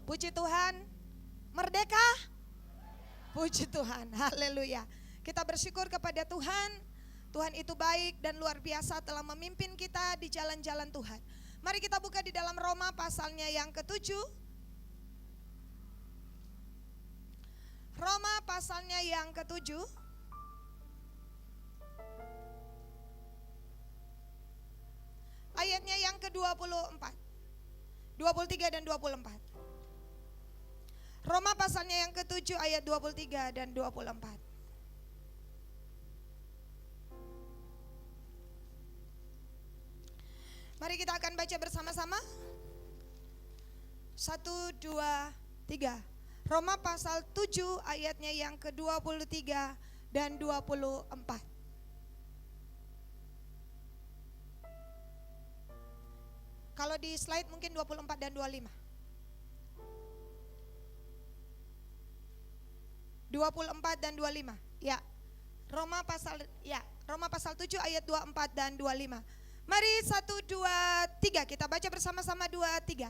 Puji Tuhan, merdeka. Puji Tuhan, haleluya. Kita bersyukur kepada Tuhan. Tuhan itu baik dan luar biasa telah memimpin kita di jalan-jalan Tuhan. Mari kita buka di dalam Roma pasalnya yang ke-7. Roma pasalnya yang ke-7. Ayatnya yang ke-24, 23 dan 24. Roma pasalnya yang ke-7 ayat 23 dan 24. Mari kita akan baca bersama-sama. 1, 2, 3. Roma pasal 7 ayatnya yang ke-23 dan 24. Kalau di slide mungkin 24 dan 25. 24 dan 25. Ya. Roma pasal 7 ayat 24 dan 25. Mari 1, 2, 3 kita baca bersama-sama 2, 3.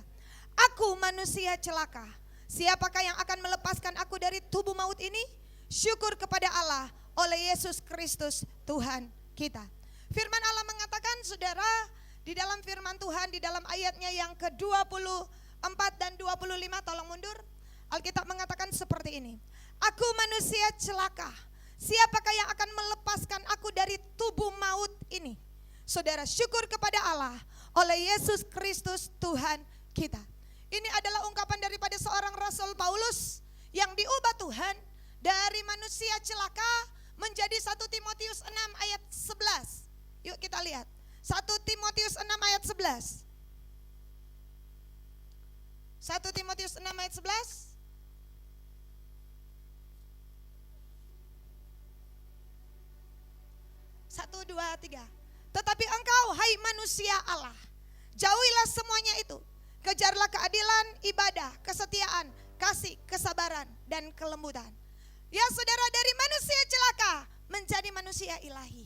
Aku manusia celaka. Siapakah yang akan melepaskan aku dari tubuh maut ini? Syukur kepada Allah oleh Yesus Kristus Tuhan kita. Firman Allah mengatakan, saudara, di dalam firman Tuhan, di dalam ayatnya yang ke-24 dan 25, tolong mundur. Alkitab mengatakan seperti ini. Aku manusia celaka. Siapakah yang akan melepaskan aku dari tubuh maut ini? Saudara, syukur kepada Allah oleh Yesus Kristus Tuhan kita. Ini adalah ungkapan daripada seorang Rasul Paulus yang diubah Tuhan dari manusia celaka menjadi 1 Timotius 6 ayat 11. Yuk kita lihat. 1 Timotius 6 ayat 11. 1 Timotius 6 ayat 11. Satu, dua, tiga. Tetapi engkau, hai manusia Allah, jauhilah semuanya itu. Kejarlah keadilan, ibadah, kesetiaan, kasih, kesabaran, dan kelembutan. Ya saudara, dari manusia celaka menjadi manusia ilahi.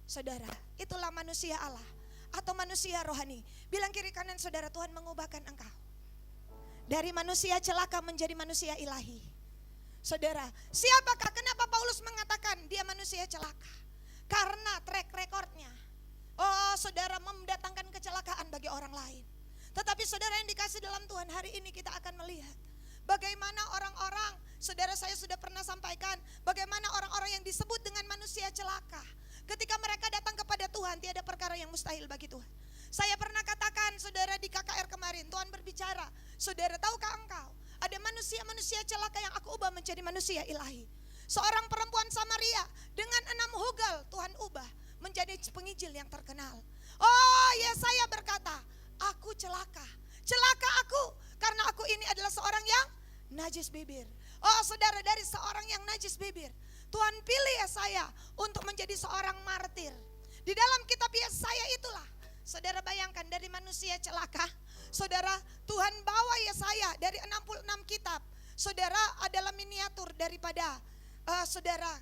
Saudara, itulah manusia Allah atau manusia rohani. Bilang kiri kanan saudara, Tuhan mengubahkan engkau dari manusia celaka menjadi manusia ilahi. Saudara, siapakah, kenapa Paulus mengatakan dia manusia celaka? Karena track recordnya, oh saudara, mendatangkan kecelakaan bagi orang lain. Tetapi saudara yang dikasih dalam Tuhan, hari ini kita akan melihat bagaimana orang-orang, saudara, saya sudah pernah sampaikan, bagaimana orang-orang yang disebut dengan manusia celaka, ketika mereka datang kepada Tuhan, tiada perkara yang mustahil bagi Tuhan. Saya pernah katakan, saudara, di KKR kemarin, Tuhan berbicara, saudara, tahukah engkau, ada manusia-manusia celaka yang aku ubah menjadi manusia ilahi. Seorang perempuan Samaria dengan 6 hugal Tuhan ubah menjadi penginjil yang terkenal. Oh, Yesaya berkata, aku celaka, celaka aku, karena aku ini adalah seorang yang najis bibir. Oh saudara, dari seorang yang najis bibir, Tuhan pilih Yesaya untuk menjadi seorang martir. Di dalam kitab Yesaya itulah, saudara bayangkan, dari manusia celaka, saudara, Tuhan bawa Yesaya dari 66 kitab. Saudara, adalah miniatur daripada saudara,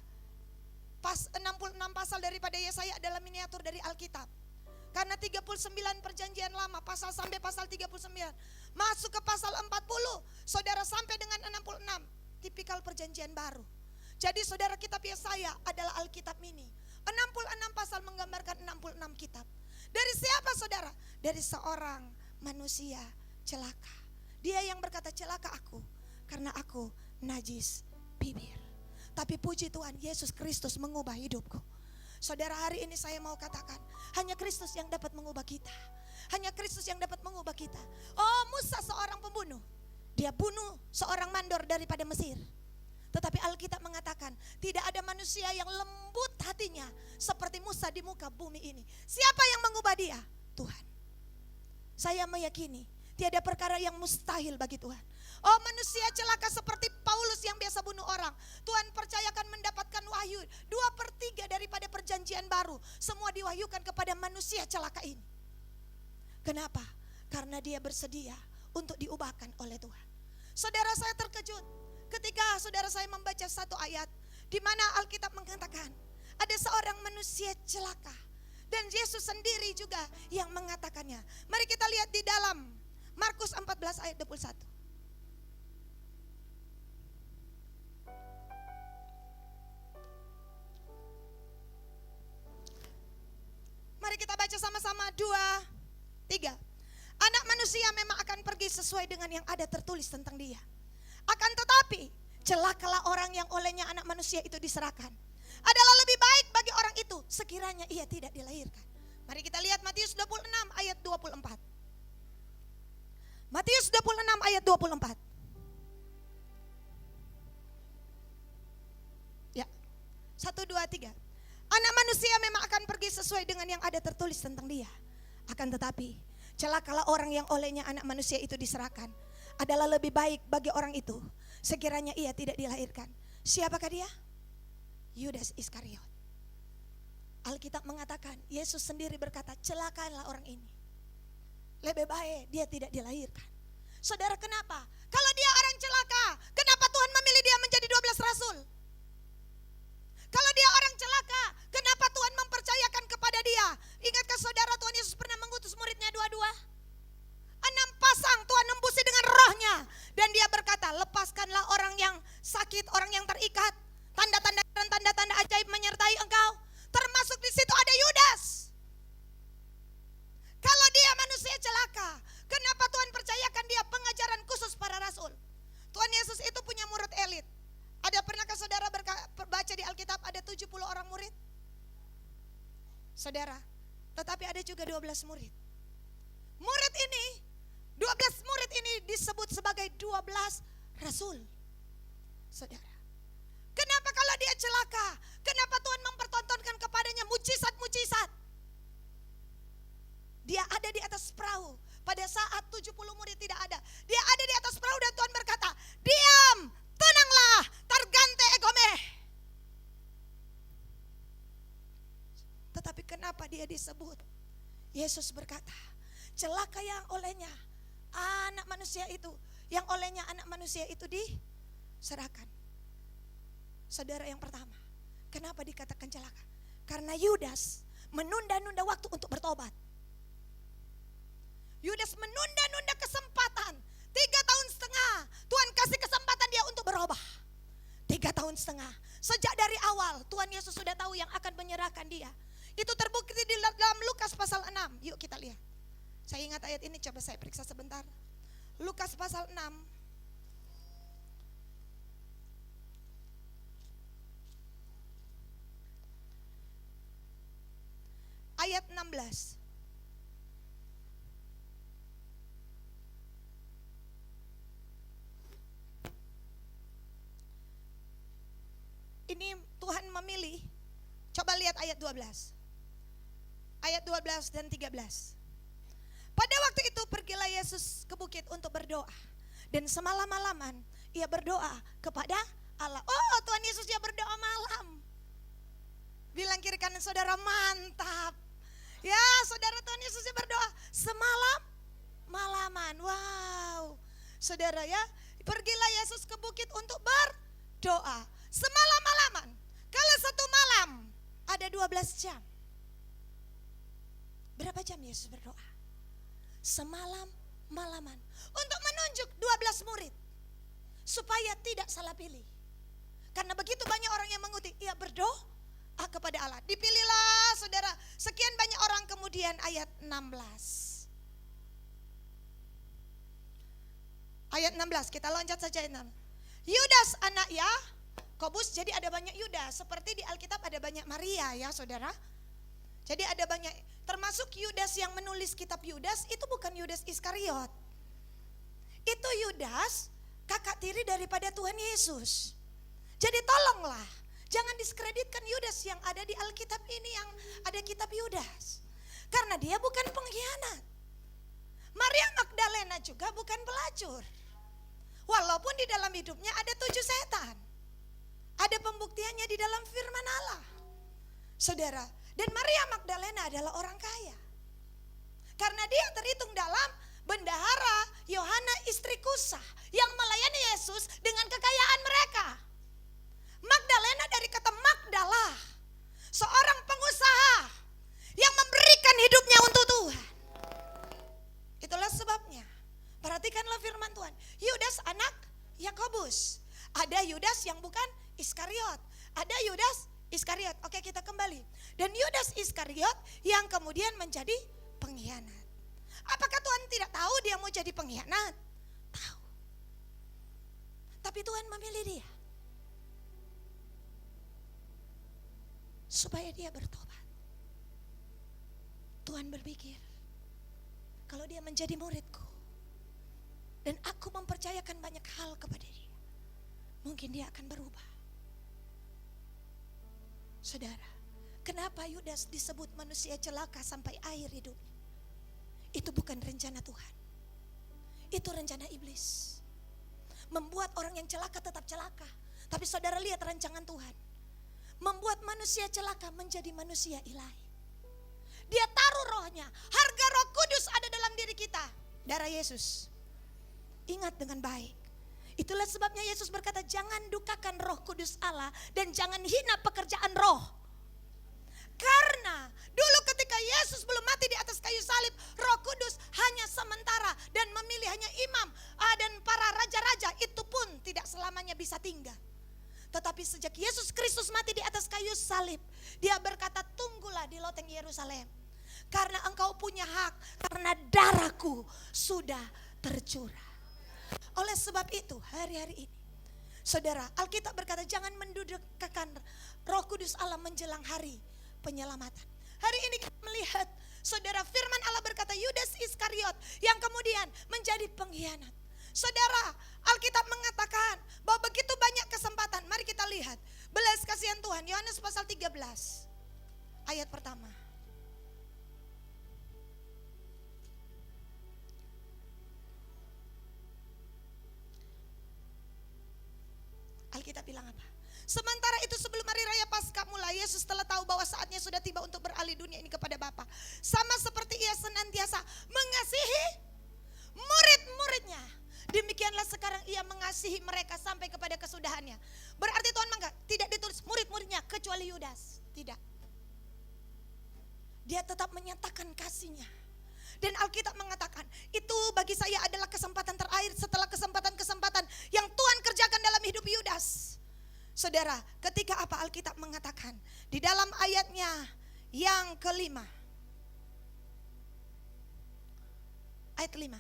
pas 66 pasal daripada Yesaya adalah miniatur dari Alkitab. Karena 39 perjanjian lama, pasal sampai pasal 39, masuk ke pasal 40, saudara, sampai dengan 66, tipikal perjanjian baru. Jadi saudara, kitab Yesaya adalah Alkitab mini. 66 pasal menggambarkan 66 kitab. Dari siapa saudara? Dari seorang manusia celaka. Dia yang berkata, celaka aku karena aku najis bibir. Tapi puji Tuhan, Yesus Kristus mengubah hidupku. Saudara, hari ini saya mau katakan, hanya Kristus yang dapat mengubah kita. Hanya Kristus yang dapat mengubah kita. Oh, Musa seorang pembunuh. Dia bunuh seorang mandor daripada Mesir. Tetapi Alkitab mengatakan, tidak ada manusia yang lembut hatinya seperti Musa di muka bumi ini. Siapa yang mengubah dia? Tuhan. Saya meyakini tiada perkara yang mustahil bagi Tuhan. Oh, manusia celaka seperti Paulus yang biasa bunuh orang, Tuhan percayakan mendapatkan wahyu 2/3 daripada perjanjian baru. Semua diwahyukan kepada manusia celaka ini. Kenapa? Karena dia bersedia untuk diubahkan oleh Tuhan. Saudara, saya terkejut ketika saudara saya membaca satu ayat di mana Alkitab mengatakan ada seorang manusia celaka, dan Yesus sendiri juga yang mengatakannya. Mari kita lihat di dalam Markus 14 ayat 21. pertama 2:3. Anak manusia memang akan pergi sesuai dengan yang ada tertulis tentang dia. Akan tetapi celakalah orang yang olehnya anak manusia itu diserahkan. Adalah lebih baik bagi orang itu sekiranya ia tidak dilahirkan. Mari kita lihat Matius 26 ayat 24. Matius 26 ayat 24. Ya, 1, 2, 3. Anak manusia memang akan pergi sesuai dengan yang ada tertulis tentang dia. Akan tetapi celakalah orang yang olehnya anak manusia itu diserahkan. Adalah lebih baik bagi orang itu sekiranya ia tidak dilahirkan. Siapakah dia? Yudas Iskariot. Alkitab mengatakan, Yesus sendiri berkata, celakalah orang ini. Lebih baik dia tidak dilahirkan. Saudara, kenapa? Kalau dia orang celaka, kenapa Tuhan memilih dia menjadi 12 rasul? Kalau dia orang celaka, kenapa Tuhan mempercayakan kepada dia? Ingatkah saudara, Tuhan Yesus pernah mengutus muridnya 22? 6 pasang Tuhan nembusi dengan rohnya. Dan dia berkata, lepaskanlah orang yang sakit, orang yang terikat. Tanda-tanda dan tanda-tanda ajaib menyertai engkau. Termasuk di situ ada Yudas. Kalau dia manusia celaka, kenapa Tuhan percayakan dia pengajaran khusus para rasul? Tuhan Yesus itu punya murid elit. Ada pernahkah saudara baca di Alkitab ada 70 orang murid? Saudara, tetapi ada juga 12 murid. Murid ini, 12 murid ini disebut sebagai 12 rasul. Saudara, kenapa kalau dia celaka? Kenapa Tuhan mempertontonkan kepadanya mujizat-mujizat? Dia ada di atas perahu pada saat 70 murid tidak ada. Dia ada di atas perahu dan Tuhan berkata, diam, tenanglah, targante egome. Tetapi kenapa dia disebut? Yesus berkata, celaka yang olehnya anak manusia itu, yang olehnya anak manusia itu diserahkan. Saudara, yang pertama, kenapa dikatakan celaka? Karena Yudas menunda-nunda waktu untuk bertobat. Yudas menunda-nunda kesempatan. 3 tahun setengah Tuhan kasih kesempatan dia untuk berubah. 3 tahun setengah. Sejak dari awal Tuhan Yesus sudah tahu yang akan menyerahkan dia. Itu terbukti di dalam Lukas pasal 6. Yuk kita lihat. Saya ingat ayat ini, coba saya periksa sebentar. Lukas pasal 6 ayat 16. Ini Tuhan memilih. Coba lihat ayat 12. Ayat 12 dan 13. Pada waktu itu pergilah Yesus ke bukit untuk berdoa. Dan semalam-malaman ia berdoa kepada Allah. Oh, Tuhan Yesus dia berdoa malam. Bilang kiri kanan saudara, mantap. Ya, saudara, Tuhan Yesus dia berdoa semalam malaman. Wow. Saudara ya, pergilah Yesus ke bukit untuk berdoa. Semalam-malaman. Kalau satu malam ada 12 jam. Berapa jam Yesus berdoa? Semalam-malaman. Untuk menunjuk 12 murid. Supaya tidak salah pilih. Karena begitu banyak orang yang mengikuti, ia berdoa kepada Allah. Dipilihlah saudara sekian banyak orang, kemudian ayat 16. Ayat 16, kita loncat saja ayat 6. Yudas anak Yakobus, jadi ada banyak Yudas. Seperti di Alkitab ada banyak Maria ya saudara. Jadi ada banyak, termasuk Yudas yang menulis kitab Yudas, itu bukan Yudas Iskariot. Itu Yudas, kakak tiri daripada Tuhan Yesus. Jadi tolonglah, jangan diskreditkan Yudas yang ada di Alkitab ini, yang ada kitab Yudas. Karena dia bukan pengkhianat. Maria Magdalena juga bukan pelacur. Walaupun di dalam hidupnya ada 7 setan. Ada pembuktiannya di dalam firman Allah. Saudara, dan Maria Magdalena adalah orang kaya. Karena dia terhitung dalam bendahara Yohana istri Kusa yang melayani Yesus dengan kekayaan mereka. Magdalena dari kata Magdala, seorang pengusaha yang memberikan hidupnya untuk Tuhan. Itulah sebabnya, perhatikanlah firman Tuhan. Yudas anak Yakobus. Ada Yudas yang bukan Iskariot. Ada Yudas Iskariot. Oke, kita kembali. Dan Yudas Iskariot yang kemudian menjadi pengkhianat. Apakah Tuhan tidak tahu dia mau jadi pengkhianat? Tahu. Tapi Tuhan memilih dia supaya dia bertobat. Tuhan berpikir, kalau dia menjadi muridku dan aku mempercayakan banyak hal kepada dia, mungkin dia akan berubah. Saudara, kenapa Yudas disebut manusia celaka sampai akhir hidupnya? Itu bukan rencana Tuhan. Itu rencana iblis. Membuat orang yang celaka tetap celaka. Tapi saudara lihat rancangan Tuhan. Membuat manusia celaka menjadi manusia ilahi. Dia taruh rohnya. Harga Roh Kudus ada dalam diri kita. Darah Yesus. Ingat dengan baik. Itulah sebabnya Yesus berkata, jangan dukakan Roh Kudus Allah dan jangan hina pekerjaan roh. Karena dulu ketika Yesus belum mati di atas kayu salib, Roh Kudus hanya sementara dan memilih hanya imam dan para raja-raja, itu pun tidak selamanya bisa tinggal. Tetapi sejak Yesus Kristus mati di atas kayu salib, dia berkata, tunggulah di loteng Yerusalem. Karena engkau punya hak, karena darahku sudah tercurah. Oleh sebab itu hari-hari ini, saudara, Alkitab berkata jangan mendudukakan Roh Kudus Allah menjelang hari penyelamatan. Hari ini kita melihat, saudara, firman Allah berkata Yudas Iskariot yang kemudian menjadi pengkhianat. Saudara, Alkitab mengatakan bahwa begitu banyak kesempatan. Mari kita lihat belas kasihan Tuhan, Yohanes pasal 13 ayat pertama. Alkitab bilang apa? Sementara itu sebelum hari raya Paskah mulai, Yesus telah tahu bahwa saatnya sudah tiba untuk beralih dunia ini kepada Bapa. Sama seperti ia senantiasa mengasihi murid-muridnya, demikianlah sekarang ia mengasihi mereka sampai kepada kesudahannya. Berarti Tuhan tidak ditulis murid-muridnya kecuali Yudas. Tidak. Dia tetap menyatakan kasihnya. Dan Alkitab mengatakan itu bagi saya adalah kesempatan terakhir setelah kesempatan-kesempatan yang Tuhan kerjakan dalam hidup Yudas. Saudara, ketika apa Alkitab mengatakan di dalam ayatnya yang kelima, ayat 5.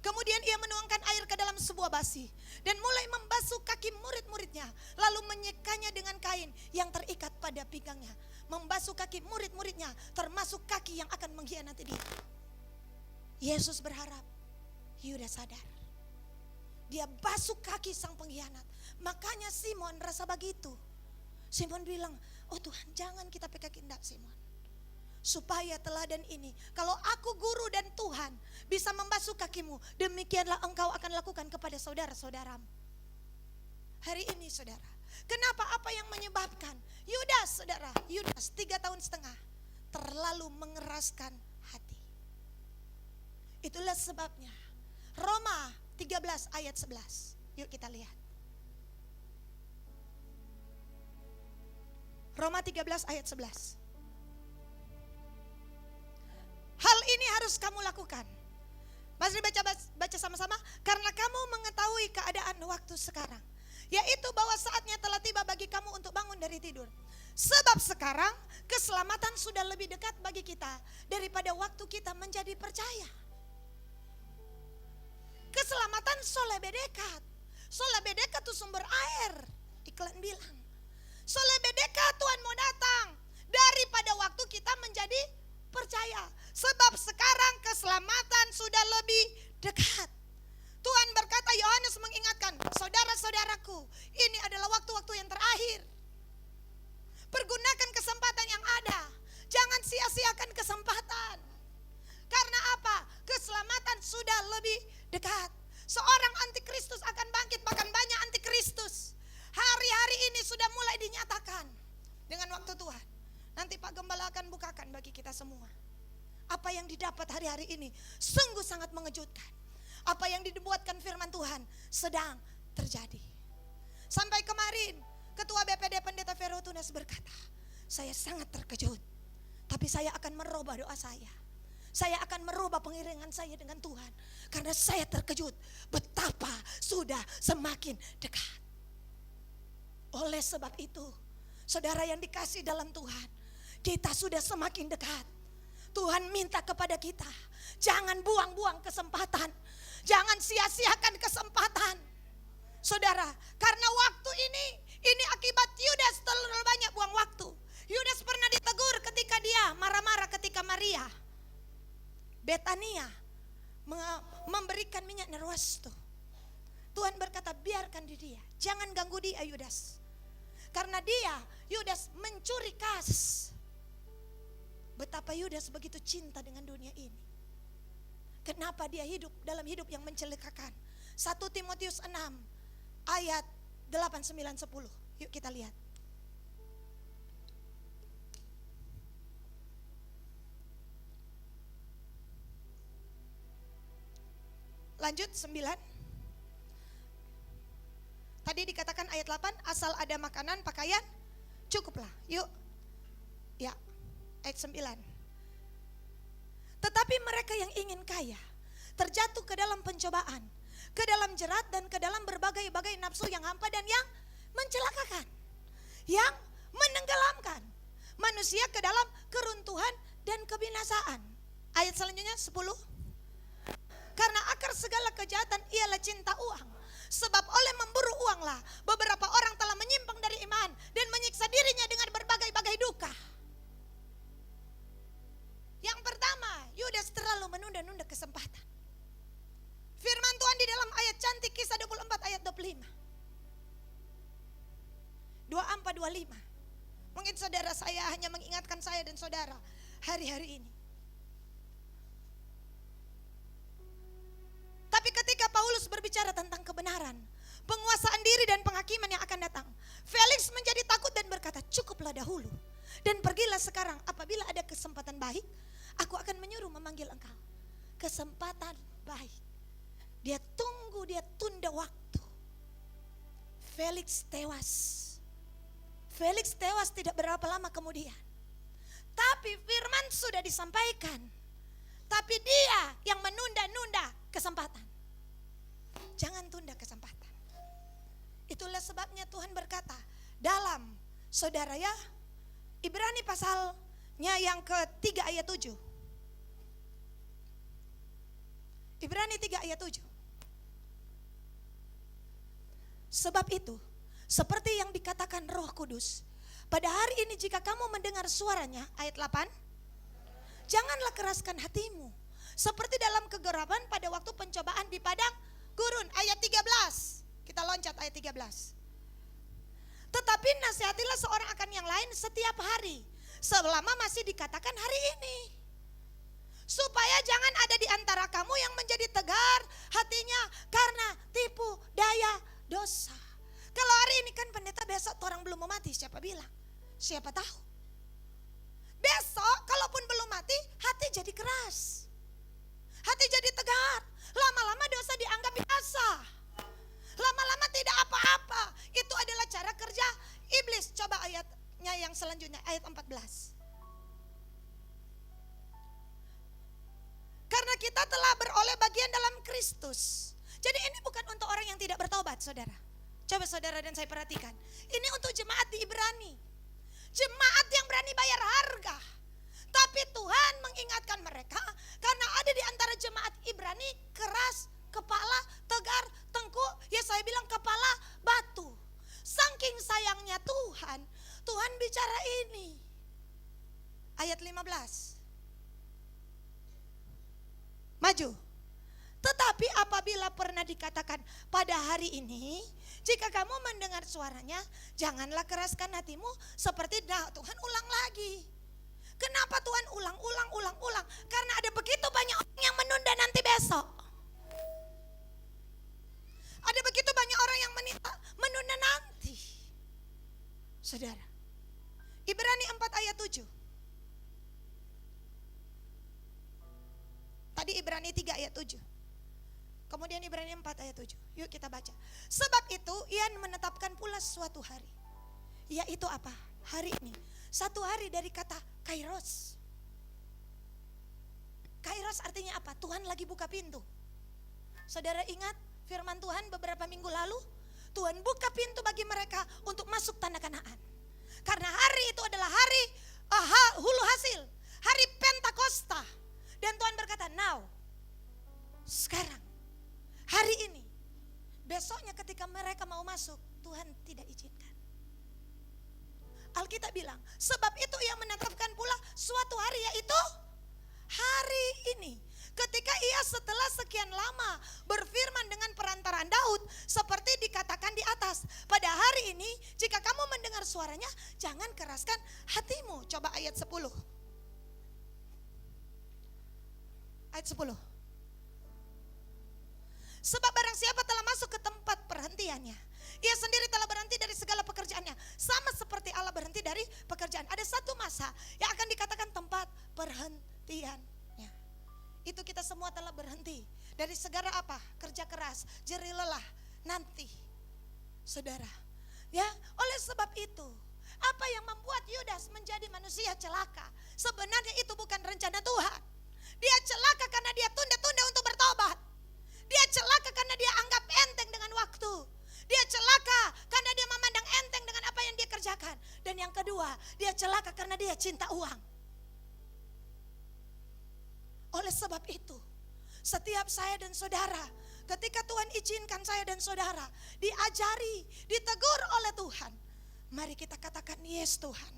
Kemudian ia menuangkan air ke dalam sebuah basi dan mulai membasuh kaki murid-muridnya, lalu menyekanya dengan kain yang terikat pada pinggangnya. Membasuh kaki murid-muridnya, termasuk kaki yang akan mengkhianati dia. Yesus berharap Yudas sadar. Dia basuh kaki sang pengkhianat. Makanya Simon rasa begitu. Simon bilang, oh Tuhan, jangan kita pakai kindak Simon. Supaya teladan ini, kalau aku guru dan Tuhan bisa membasuh kakimu, demikianlah engkau akan lakukan kepada saudara-saudaramu. Hari ini saudara, kenapa apa yang menyebabkan Yudas, saudara, Yudas 3 tahun setengah terlalu mengeraskan hati. Itulah sebabnya Roma 13 ayat 11. Yuk kita lihat. Roma 13 ayat 11. Hal ini harus kamu lakukan. Mari baca sama-sama. Karena kamu mengetahui keadaan waktu sekarang, yaitu bahwa saatnya telah tiba bagi kamu untuk bangun dari tidur. Sebab sekarang keselamatan sudah lebih dekat bagi kita daripada waktu kita menjadi percaya. Keselamatan so lebih dekat. So lebih dekat tuh sumber air. Iklan bilang. So lebih dekat Tuhan mau datang daripada waktu kita menjadi percaya. Sebab sekarang keselamatan sudah lebih dekat. Tuhan berkata, Yohanes mengingatkan, saudara-saudaraku, ini adalah waktu-waktu yang terakhir. Pergunakan kesempatan yang ada. Jangan sia-siakan kesempatan. Karena apa? Keselamatan sudah lebih dekat. Seorang antikristus akan bangkit, bahkan banyak antikristus. Hari-hari ini sudah mulai dinyatakan dengan waktu Tuhan. Nanti Pak Gembala akan bukakan bagi kita semua. Apa yang didapat hari-hari ini sungguh sangat mengejutkan. Apa yang dibuatkan firman Tuhan sedang terjadi. Sampai kemarin Ketua BPD Pendeta Vero Tunas berkata, saya sangat terkejut. Tapi saya akan merubah doa saya. Saya akan merubah pengiringan saya dengan Tuhan. Karena saya terkejut betapa sudah semakin dekat. Oleh sebab itu, saudara yang dikasih dalam Tuhan, kita sudah semakin dekat. Tuhan minta kepada kita, jangan buang-buang kesempatan. Jangan sia-siakan kesempatan. Saudara, karena waktu ini akibat Yudas terlalu banyak buang waktu. Yudas pernah ditegur ketika dia marah-marah ketika Maria Betania memberikan minyak narwastu. Tuhan berkata, biarkan dia, jangan ganggu dia Yudas. Karena Yudas mencuri kas. Betapa Yudas begitu cinta dengan dunia ini. Kenapa dia hidup dalam hidup yang mencelakakan. 1 Timotius 6 ayat 8, 9, 10. Yuk kita lihat. Lanjut 9. Tadi dikatakan ayat 8, asal ada makanan, pakaian, cukuplah. Yuk. Ya, ayat 9. Tetapi mereka yang ingin kaya terjatuh ke dalam pencobaan, ke dalam jerat dan ke dalam berbagai-bagai nafsu yang hampa dan yang mencelakakan, yang menenggelamkan manusia ke dalam keruntuhan dan kebinasaan. Ayat selanjutnya 10. Karena akar segala kejahatan ialah cinta uang. Sebab oleh memburu uanglah beberapa orang telah menyimpang dari iman dan menyiksa dirinya dengan berbagai-bagai duka. Yang pertama, Yudas terlalu menunda-nunda kesempatan. Firman Tuhan di dalam ayat cantik Kisah 24 ayat 25. 24-25. Mungkin saudara saya hanya mengingatkan saya dan saudara hari-hari ini. Tapi ketika Paulus berbicara tentang kebenaran, penguasaan diri dan penghakiman yang akan datang, Felix menjadi takut dan berkata, cukuplah dahulu. Dan pergilah sekarang, apabila ada kesempatan baik, aku akan menyuruh memanggil engkau. Kesempatan baik. Dia tunggu, dia tunda waktu. Felix tewas. Felix tewas tidak berapa lama kemudian. Tapi firman sudah disampaikan. Tapi dia yang menunda-nunda kesempatan. Jangan tunda kesempatan. Itulah sebabnya Tuhan berkata dalam saudara ya, Ibrani pasalnya yang ke-3 ayat 7. Ibrani 3 ayat 7. Sebab itu, seperti yang dikatakan Roh Kudus, pada hari ini jika kamu mendengar suaranya, ayat 8, janganlah keraskan hatimu, seperti dalam kegerapan pada waktu pencobaan di padang gurun, ayat 13. Kita loncat ayat 13. Tetapi nasihatilah seorang akan yang lain setiap hari, selama masih dikatakan hari ini. Supaya jangan ada di antara kamu yang menjadi tegar hatinya karena tipu daya dosa. Kalau hari ini kan pendeta, besok orang belum mau mati, siapa bilang? Siapa tahu? Besok kalaupun belum mati, hati jadi keras. Hati jadi tegar. Lama-lama dosa dianggap biasa. Lama-lama tidak apa-apa. Itu adalah cara kerja iblis. Coba ayatnya yang selanjutnya, ayat 14. Karena kita telah beroleh bagian dalam Kristus. Jadi ini bukan untuk orang yang tidak bertobat, saudara. Coba saudara dan saya perhatikan. Ini untuk jemaat di Ibrani. Jemaat yang berani bayar harga. Tapi Tuhan mengingatkan mereka karena ada di antara jemaat Ibrani keras kepala, tegar, tengkuk, ya saya bilang kepala batu. Saking sayangnya Tuhan, Tuhan bicara ini. Ayat 15. Maju. Tetapi apabila pernah dikatakan pada hari ini, jika kamu mendengar suaranya, janganlah keraskan hatimu seperti Tuhan ulang lagi. Kenapa Tuhan ulang? Karena ada begitu banyak orang yang menunda nanti besok. Ada begitu banyak orang yang menunda nanti. Saudara, Ibrani 4 ayat 7. Tadi Ibrani 3 ayat 7. Kemudian Ibrani 4 ayat 7. Yuk kita baca. Sebab itu ia menetapkan pula suatu hari. Yaitu apa? Hari ini. Satu hari dari kata kairos. Kairos artinya apa? Tuhan lagi buka pintu. Saudara ingat firman Tuhan beberapa minggu lalu? Tuhan buka pintu bagi mereka untuk masuk tanah Kanaan. Karena hari itu adalah hari hulu hasil. hari Pentakosta. Dan Tuhan berkata, now, sekarang, hari ini. Besoknya ketika mereka mau masuk, Tuhan tidak izinkan. Alkitab bilang, sebab itu ia menetapkan pula suatu hari, yaitu hari ini. Ketika ia setelah sekian lama berfirman dengan perantaraan Daud, seperti dikatakan di atas, pada hari ini jika kamu mendengar suaranya, jangan keraskan hatimu. Coba ayat 10. Ayat 10. Sebab barang siapa telah masuk ke tempat perhentiannya, ia sendiri telah berhenti dari segala pekerjaannya. Sama seperti Allah berhenti dari pekerjaan. Ada satu masa yang akan dikatakan tempat perhentiannya. Itu kita semua telah berhenti dari segala apa? Kerja keras, jerih lelah nanti. Saudara, ya, oleh sebab itu, apa yang membuat Yudas menjadi manusia celaka? Sebenarnya itu bukan rencana Tuhan. Dia celaka karena dia tunda-tunda untuk bertobat. Dia celaka karena dia anggap enteng dengan waktu. Dia celaka karena dia memandang enteng dengan apa yang dia kerjakan. Dan yang kedua, dia celaka karena dia cinta uang. Oleh sebab itu, setiap saya dan saudara, ketika Tuhan izinkan saya dan saudara diajari, ditegur oleh Tuhan, mari kita katakan, yes Tuhan,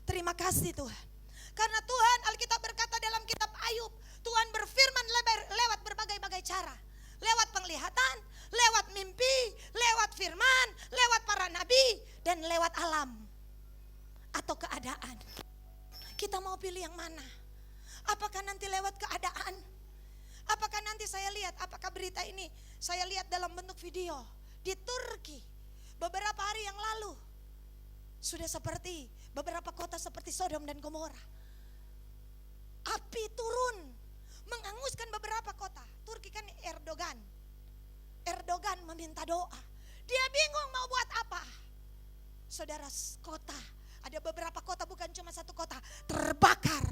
terima kasih Tuhan. Karena Tuhan, Alkitab berkata dalam kitab Ayub, Tuhan berfirman lewat berbagai-bagai cara. Lewat penglihatan, lewat mimpi, lewat firman, lewat para nabi, dan lewat alam atau keadaan. Kita mau pilih yang mana? Apakah nanti lewat keadaan? Apakah nanti saya lihat, apakah berita ini saya lihat dalam bentuk video di Turki beberapa hari yang lalu. Sudah seperti beberapa kota seperti Sodom dan Gomora. Api turun menghanguskan beberapa kota. Turki kan Erdogan meminta doa. Dia bingung mau buat apa. Saudara, kota, ada beberapa kota, bukan cuma satu kota, terbakar.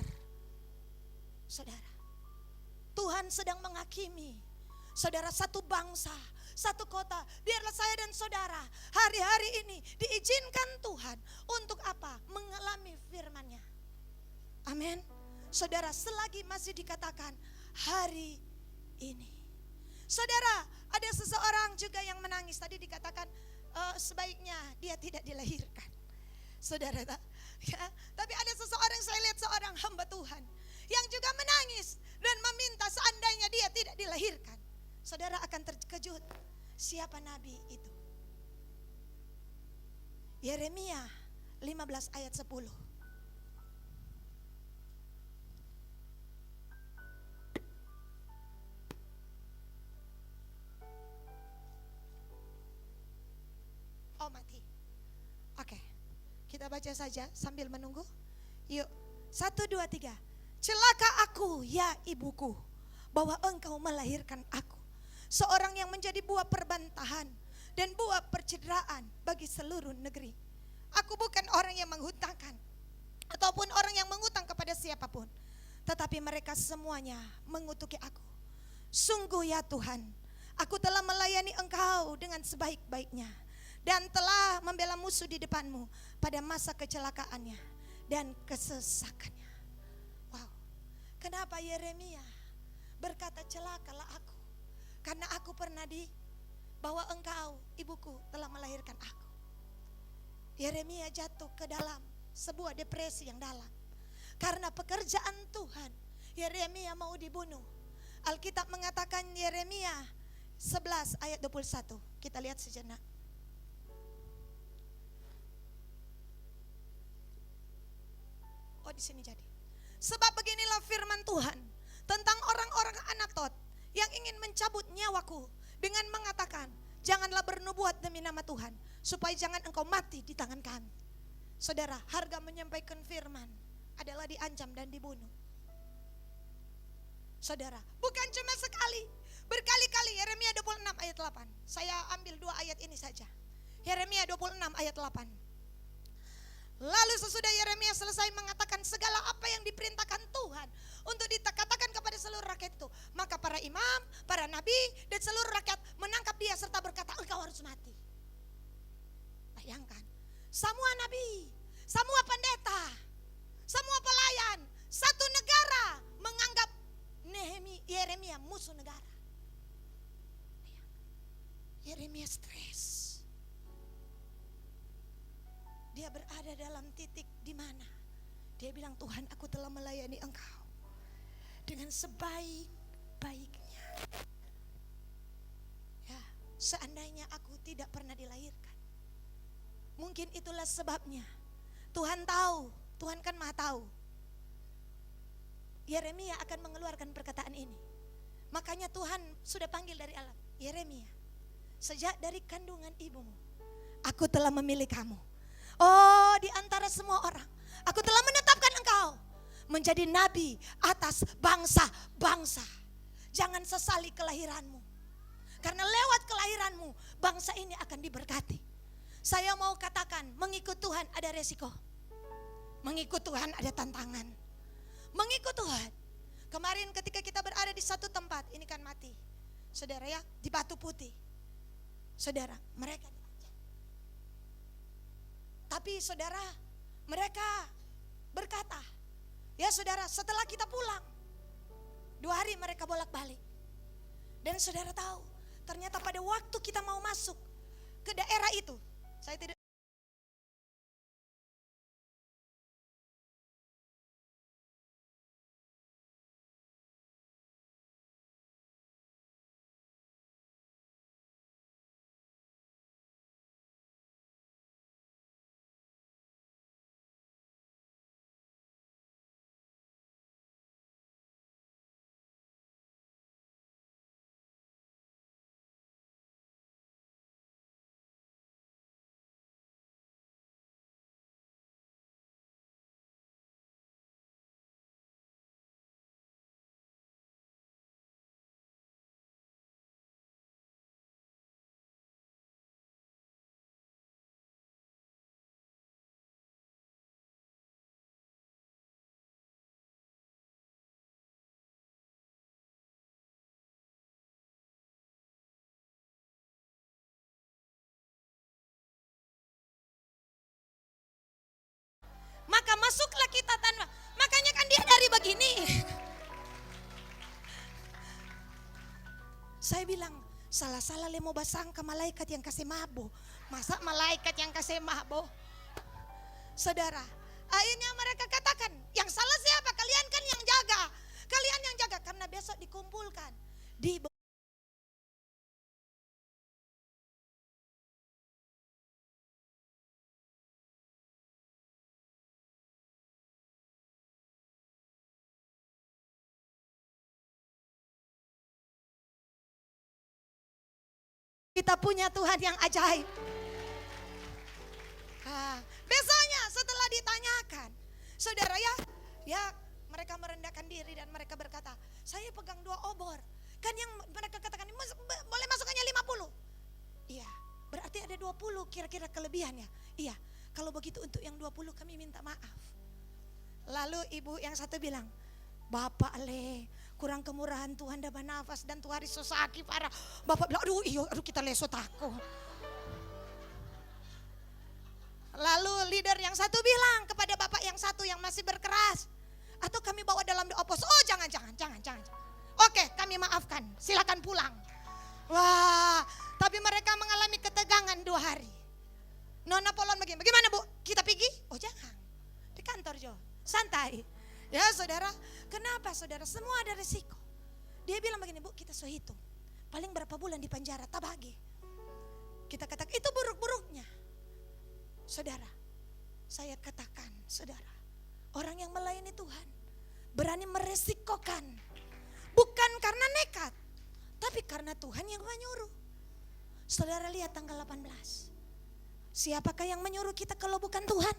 Saudara, Tuhan sedang menghakimi. Saudara, satu bangsa, satu kota. Biarlah saya dan saudara hari-hari ini diizinkan Tuhan untuk apa? Mengalami firman-Nya. Amin. Saudara, selagi masih dikatakan hari ini. Saudara, ada seseorang juga yang menangis. Tadi dikatakan sebaiknya dia tidak dilahirkan. Saudara, ya, tapi ada seseorang, saya lihat seorang hamba Tuhan yang juga menangis dan meminta seandainya dia tidak dilahirkan. Saudara akan terkejut, siapa nabi itu? Yeremia 15 ayat 10. Oh, mati. Oke, kita baca saja sambil menunggu. Yuk, 1, 2, 3. Celaka aku ya ibuku, bahwa engkau melahirkan aku, seorang yang menjadi buah perbantahan dan buah percederaan bagi seluruh negeri. Aku bukan orang yang menghutangkan ataupun orang yang mengutang kepada siapapun, tetapi mereka semuanya mengutuki aku. Sungguh ya Tuhan, aku telah melayani engkau dengan sebaik-baiknya dan telah membela musuh di depanmu pada masa kecelakaannya dan kesesakannya. Kenapa Yeremia berkata celakalah aku? Karena aku pernah bahwa engkau, ibuku, telah melahirkan aku. Yeremia jatuh ke dalam sebuah depresi yang dalam. Karena pekerjaan Tuhan, Yeremia mau dibunuh. Alkitab mengatakan Yeremia 11 ayat 21. Kita lihat sejenak. Oh, di sini jadi. Sebab beginilah firman Tuhan tentang orang-orang Anatot yang ingin mencabut nyawaku dengan mengatakan, janganlah bernubuat demi nama Tuhan, supaya jangan engkau mati di tangan kami. Saudara, harga menyampaikan firman adalah diancam dan dibunuh. Saudara, bukan cuma sekali, berkali-kali. Yeremia 26 ayat 8. Saya ambil 2 ayat ini saja. Yeremia 26 ayat 8. Lalu sesudah Yeremia selesai mengatakan segala apa yang diperintahkan Tuhan untuk dikatakan kepada seluruh rakyat itu, maka para imam, para nabi, dan seluruh rakyat menangkap dia serta berkata, engkau harus mati. Bayangkan, semua nabi, semua pendeta, semua pelayan, satu Yeremia stres. Dia berada dalam titik di mana dia bilang, Tuhan, aku telah melayani Engkau dengan sebaik-baiknya. Ya, seandainya aku tidak pernah dilahirkan, mungkin itulah sebabnya. Tuhan tahu, Tuhan kan Maha tahu. Yeremia akan mengeluarkan perkataan ini. Makanya Tuhan sudah panggil dari alam, Yeremia, sejak dari kandungan ibumu, aku telah memilih kamu. Oh, di antara semua orang, aku telah menetapkan engkau menjadi nabi atas bangsa-bangsa. Jangan sesali kelahiranmu, karena lewat kelahiranmu bangsa ini akan diberkati. Saya mau katakan, mengikut Tuhan ada resiko, mengikut Tuhan ada tantangan. Mengikut Tuhan, kemarin ketika kita berada di satu tempat, ini kan mati, saudara ya, di Batu Putih. Saudara, mereka diancam. Tapi saudara, mereka berkata, ya saudara, setelah kita pulang 2 hari mereka bolak-balik. Dan saudara tahu, ternyata pada waktu kita mau masuk ke daerah itu, saya tidak maka masuklah kita tanpa. Makanya kan dia dari begini. Saya bilang, salah-salah lemo basangka malaikat yang kasih mabo. Masa malaikat yang kasih mabo? Saudara, akhirnya mereka katakan, yang salah siapa? Kalian kan yang jaga. Kalian yang jaga, karena besok dikumpulkan di kita punya Tuhan yang ajaib. Besoknya setelah ditanyakan, saudara ya mereka merendahkan diri dan mereka berkata, saya pegang 2 obor. Kan yang mereka katakan boleh masukkannya 50. Iya, berarti ada 20 kira-kira kelebihan ya. Iya, kalau begitu untuk yang 20 kami minta maaf. Lalu ibu yang satu bilang, Bapak kurang kemurahan Tuhan dapat nafas dan Tuhan hari sosaki parah. Bapak bilang, aduh kita leso takut. Lalu leader yang satu bilang kepada bapak yang satu yang masih berkeras, atau kami bawa dalam doa pos. Oh jangan. Oke, kami maafkan, silakan pulang. Wah, tapi mereka mengalami ketegangan 2 hari. Nona Polon bagaimana Bu? Kita pergi? Oh jangan, di kantor Jo, santai. Ya saudara, kenapa saudara? Semua ada resiko. Dia bilang begini, Bu, kita so hitung paling berapa bulan di penjara, tabagi. Kita katakan itu buruk-buruknya. Saudara, saya katakan saudara, orang yang melayani Tuhan berani meresikokan, bukan karena nekat, tapi karena Tuhan yang menyuruh. Saudara lihat tanggal 18, siapakah yang menyuruh kita kalau bukan Tuhan?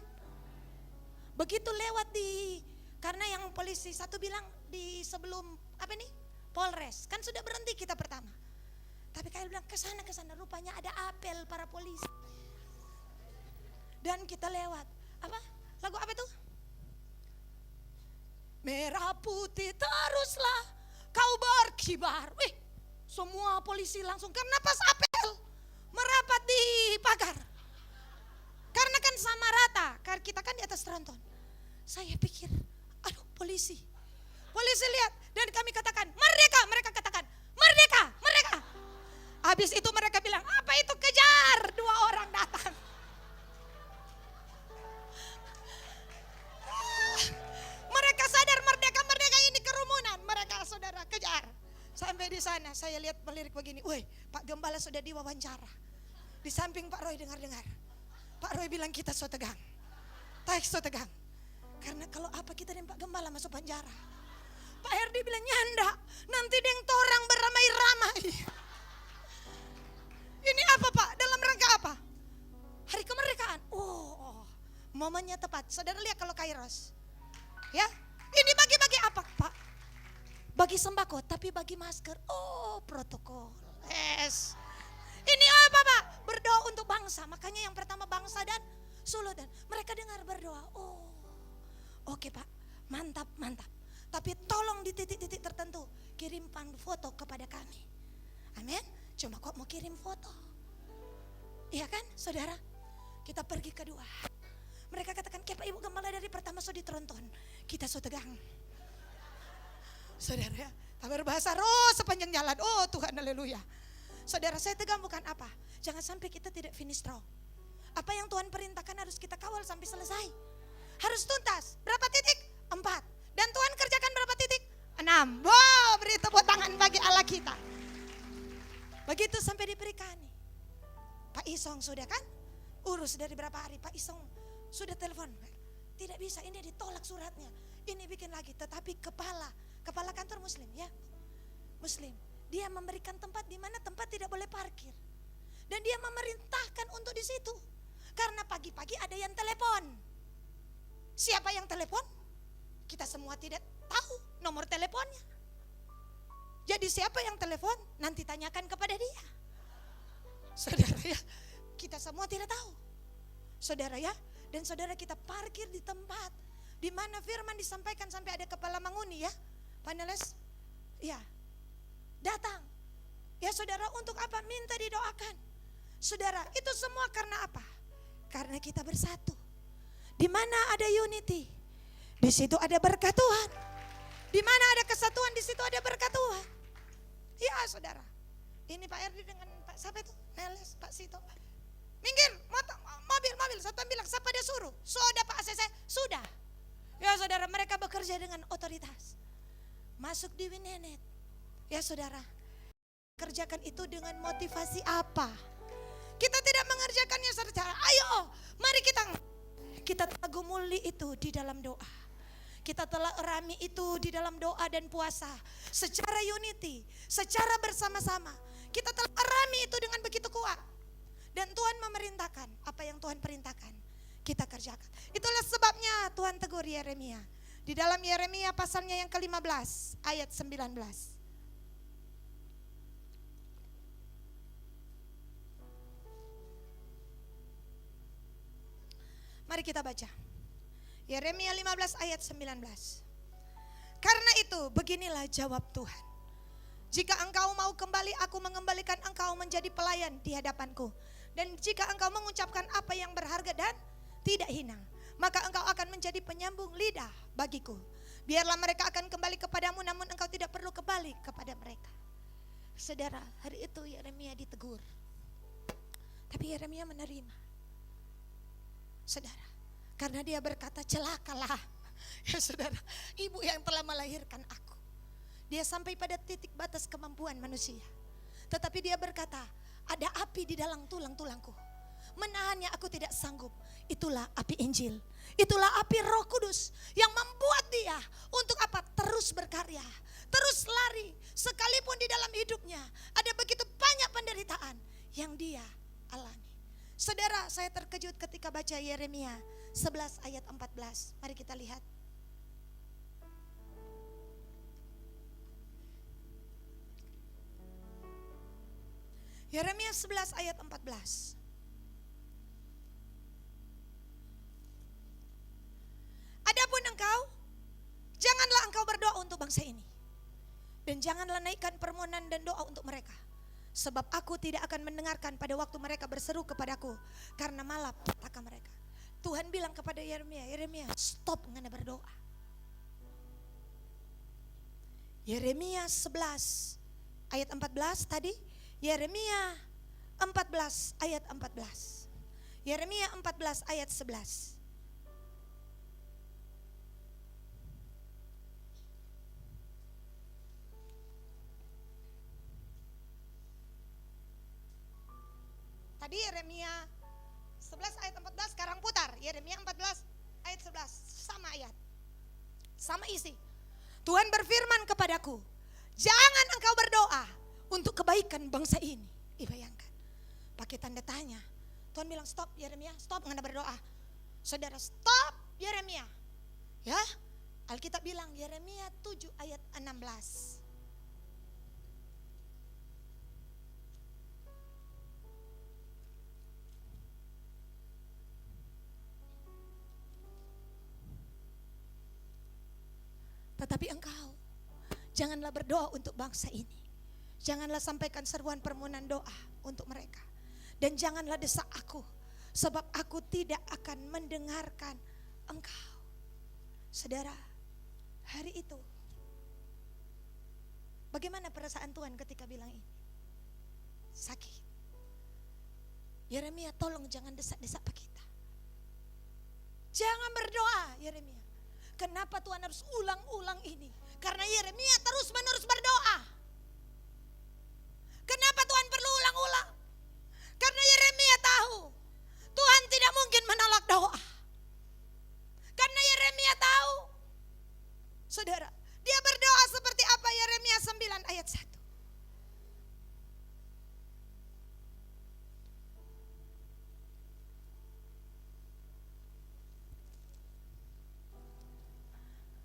Begitu lewat karena yang polisi satu bilang di sebelum Polres, kan sudah berhenti kita pertama. Tapi kayak bilang kesana, rupanya ada apel para polisi. Dan kita lewat, lagu apa itu? Merah putih teruslah kau berkibar. Semua polisi langsung, karena pas apel merapat di pagar. Karena kan sama rata, karena kita kan di atas tronton. Saya pikir, aduh polisi lihat, dan kami katakan merdeka, mereka katakan merdeka. Habis itu mereka bilang apa ini, woi Pak Gembala sudah diwawancara. Di samping Pak Roy dengar-dengar. Pak Roy bilang kita so tegang. Taik so tegang. Karena kalau apa kita dan Pak Gembala masuk penjara. Pak Herdi bilang nyanda, nanti deng torang beramai-ramai. Ini apa Pak? Dalam rangka apa? Hari kemerdekaan. Oh, momennya tepat. Saudara lihat kalau Kairos. Ya, ini bagi-bagi apa Pak? Bagi sembako, tapi bagi masker. Oh, protokol. Yes. Ini apa Pak? Berdoa untuk bangsa. Makanya yang pertama bangsa dan Solo dan mereka dengar berdoa. Oh, oke Pak, mantap, mantap. Tapi tolong di titik-titik tertentu kirimkan foto kepada kami. Amin. Cuma kok mau kirim foto? Iya kan saudara? Kita pergi kedua. Mereka katakan, Pak Ibu Gembala dari pertama so ditronton. Kita so tegang. Saudara ya, kabar bahasa roh sepanjang jalan. Oh Tuhan, haleluya. Saudara, saya tegang bukan apa? Jangan sampai kita tidak finish strong. Apa yang Tuhan perintahkan harus kita kawal sampai selesai. Harus tuntas. Berapa titik? 4. Dan Tuhan kerjakan berapa titik? 6. Wow, beri tepuk tangan bagi Allah kita. Begitu sampai diberikan. Pak Isong sudah kan? Urus dari berapa hari? Pak Isong sudah telepon. Tidak bisa, ini ditolak suratnya. Ini bikin lagi. Tetapi kepala kantor Muslim ya. Muslim. Dia memberikan tempat di mana tempat tidak boleh parkir. Dan dia memerintahkan untuk di situ. Karena pagi-pagi ada yang telepon. Siapa yang telepon? Kita semua tidak tahu nomor teleponnya. Jadi siapa yang telepon? Nanti tanyakan kepada dia. Saudara ya, kita semua tidak tahu. Saudara ya, dan saudara kita parkir di tempat di mana firman disampaikan sampai ada kepala manguni ya. Panelis, ya, datang. Ya saudara, untuk apa? Minta didoakan. Saudara, itu semua karena apa? Karena kita bersatu. Di mana ada unity, di situ ada berkat Tuhan. Di mana ada kesatuan, di situ ada berkat Tuhan. Ya saudara, ini Pak Erdi dengan Pak siapa itu? Neles, Pak Sito. Minggir, mobil. Satu bilang, siapa dia suruh? Sudah Pak ACC, sudah. Ya saudara, mereka bekerja dengan otoritas. Masuk di Winenet. Ya saudara, kerjakan itu dengan motivasi apa? Kita tidak mengerjakannya secara, ayo mari kita tegumuli itu di dalam doa. Kita telah rami itu di dalam doa dan puasa. Secara unity, secara bersama-sama. Kita telah rami itu dengan begitu kuat. Dan Tuhan memerintahkan apa yang Tuhan perintahkan. Kita kerjakan. Itulah sebabnya Tuhan tegur Yeremia. Di dalam Yeremia pasalnya yang ke-15 ayat 19. Mari kita baca. Yeremia 15 ayat 19. Karena itu beginilah jawab Tuhan. Jika engkau mau kembali, aku mengembalikan engkau menjadi pelayan di hadapanku. Dan jika engkau mengucapkan apa yang berharga dan tidak hina, maka engkau akan menjadi penyambung lidah bagiku. Biarlah mereka akan kembali kepadamu, namun engkau tidak perlu kembali kepada mereka. Saudara, hari itu Yeremia ditegur. Tapi Yeremia menerima. Saudara, karena dia berkata celakalah. Ya saudara, ibu yang telah melahirkan aku. Dia sampai pada titik batas kemampuan manusia. Tetapi dia berkata, ada api di dalam tulang-tulangku. Menahannya aku tidak sanggup. Itulah api Injil. Itulah api Roh Kudus yang membuat dia untuk apa? Terus berkarya, terus lari. Sekalipun di dalam hidupnya ada begitu banyak penderitaan yang dia alami. Saudara, saya terkejut ketika baca Yeremia 11 ayat 14. Mari kita lihat. Yeremia 11 ayat 14. Adapun engkau, janganlah engkau berdoa untuk bangsa ini. Dan janganlah naikkan permohonan dan doa untuk mereka. Sebab aku tidak akan mendengarkan pada waktu mereka berseru kepadaku, karena malah petaka mereka. Tuhan bilang kepada Yeremia, Yeremia stop ngana berdoa. Yeremia 11 ayat 14 tadi. Yeremia 14 ayat 14. Yeremia 14 ayat 11. Tadi Yeremia 11 ayat 14, sekarang putar Yeremia 14 ayat 11, sama ayat, sama isi. Tuhan berfirman kepadaku, jangan engkau berdoa untuk kebaikan bangsa ini. Bayangkan, pakai tanda tanya. Tuhan bilang stop Yeremia, stop mengenai berdoa. Saudara, stop Yeremia. Ya, Alkitab bilang Yeremia 7 ayat 16. Tetapi engkau janganlah berdoa untuk bangsa ini. Janganlah sampaikan seruan permohonan doa untuk mereka. Dan janganlah desak aku, sebab aku tidak akan mendengarkan engkau. Saudara, hari itu bagaimana perasaan Tuhan ketika bilang ini? Sakit. Yeremia, tolong jangan desak-desak kita. Jangan berdoa Yeremia. Kenapa Tuhan harus ulang-ulang ini? Karena Yeremia terus-menerus berdoa. Kenapa Tuhan perlu ulang-ulang? Karena Yeremia tahu Tuhan tidak mungkin menolak doa. Karena Yeremia tahu, saudara, dia berdoa seperti apa Yeremia 9 ayat 1.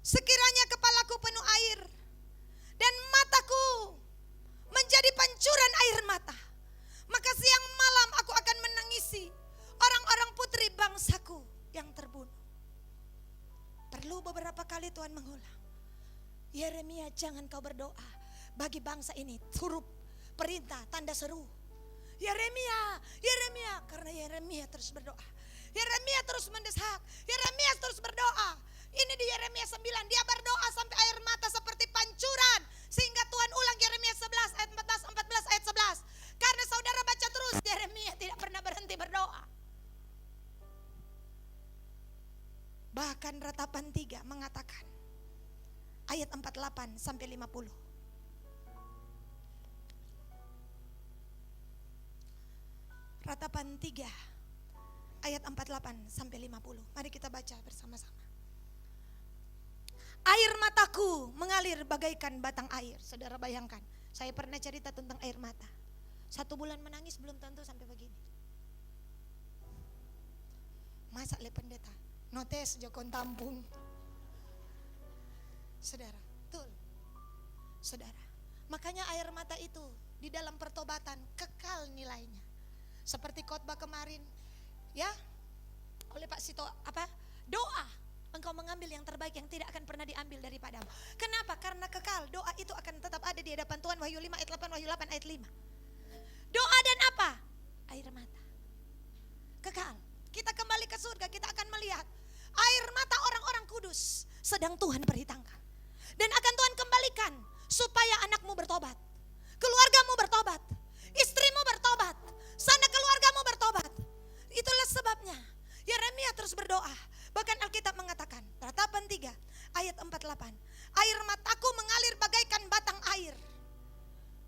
Sekiranya kepalaku penuh air dan mataku menjadi pancuran air mata, maka siang malam aku akan menangisi orang-orang putri bangsaku yang terbunuh. Perlu beberapa kali Tuhan mengulang. Yeremia, jangan kau berdoa bagi bangsa ini. Huruf perintah, tanda seru. Yeremia, Yeremia, karena Yeremia terus berdoa. Yeremia terus mendesak. Yeremia terus berdoa. Ini di Yeremia 9, dia berdoa sampai air mata seperti pancuran. Sehingga Tuhan ulang Yeremia 11 ayat 14 ayat 11. Karena saudara baca terus, Yeremia tidak pernah berhenti berdoa. Bahkan Ratapan 3 mengatakan, ayat 48 sampai 50. Ratapan 3 ayat 48 sampai 50. Mari kita baca bersama-sama. Air mataku mengalir bagaikan batang air. Saudara bayangkan, saya pernah cerita tentang air mata. 1 bulan menangis belum tentu sampai begini. Masa le pendeta, notes jokon tampung. Saudara, betul. Saudara, makanya air mata itu di dalam pertobatan kekal nilainya. Seperti khotbah kemarin, ya, oleh Pak Sito, doa. Engkau mengambil yang terbaik yang tidak akan pernah diambil daripadamu. Kenapa? Karena kekal. Doa itu akan tetap ada di hadapan Tuhan. Wahyu 5 ayat 8, Wahyu 8 ayat 5. Doa dan apa? Air mata. Kekal. Kita kembali ke surga, kita akan melihat air mata orang-orang kudus sedang Tuhan perhitangkan. Dan akan Tuhan kembalikan supaya anakmu bertobat, keluargamu bertobat, istrimu bertobat, sanak keluargamu bertobat. Itulah sebabnya Yeremia terus berdoa. Bahkan Alkitab mengatakan, Ratapan 3 ayat 48, air mataku mengalir bagaikan batang air.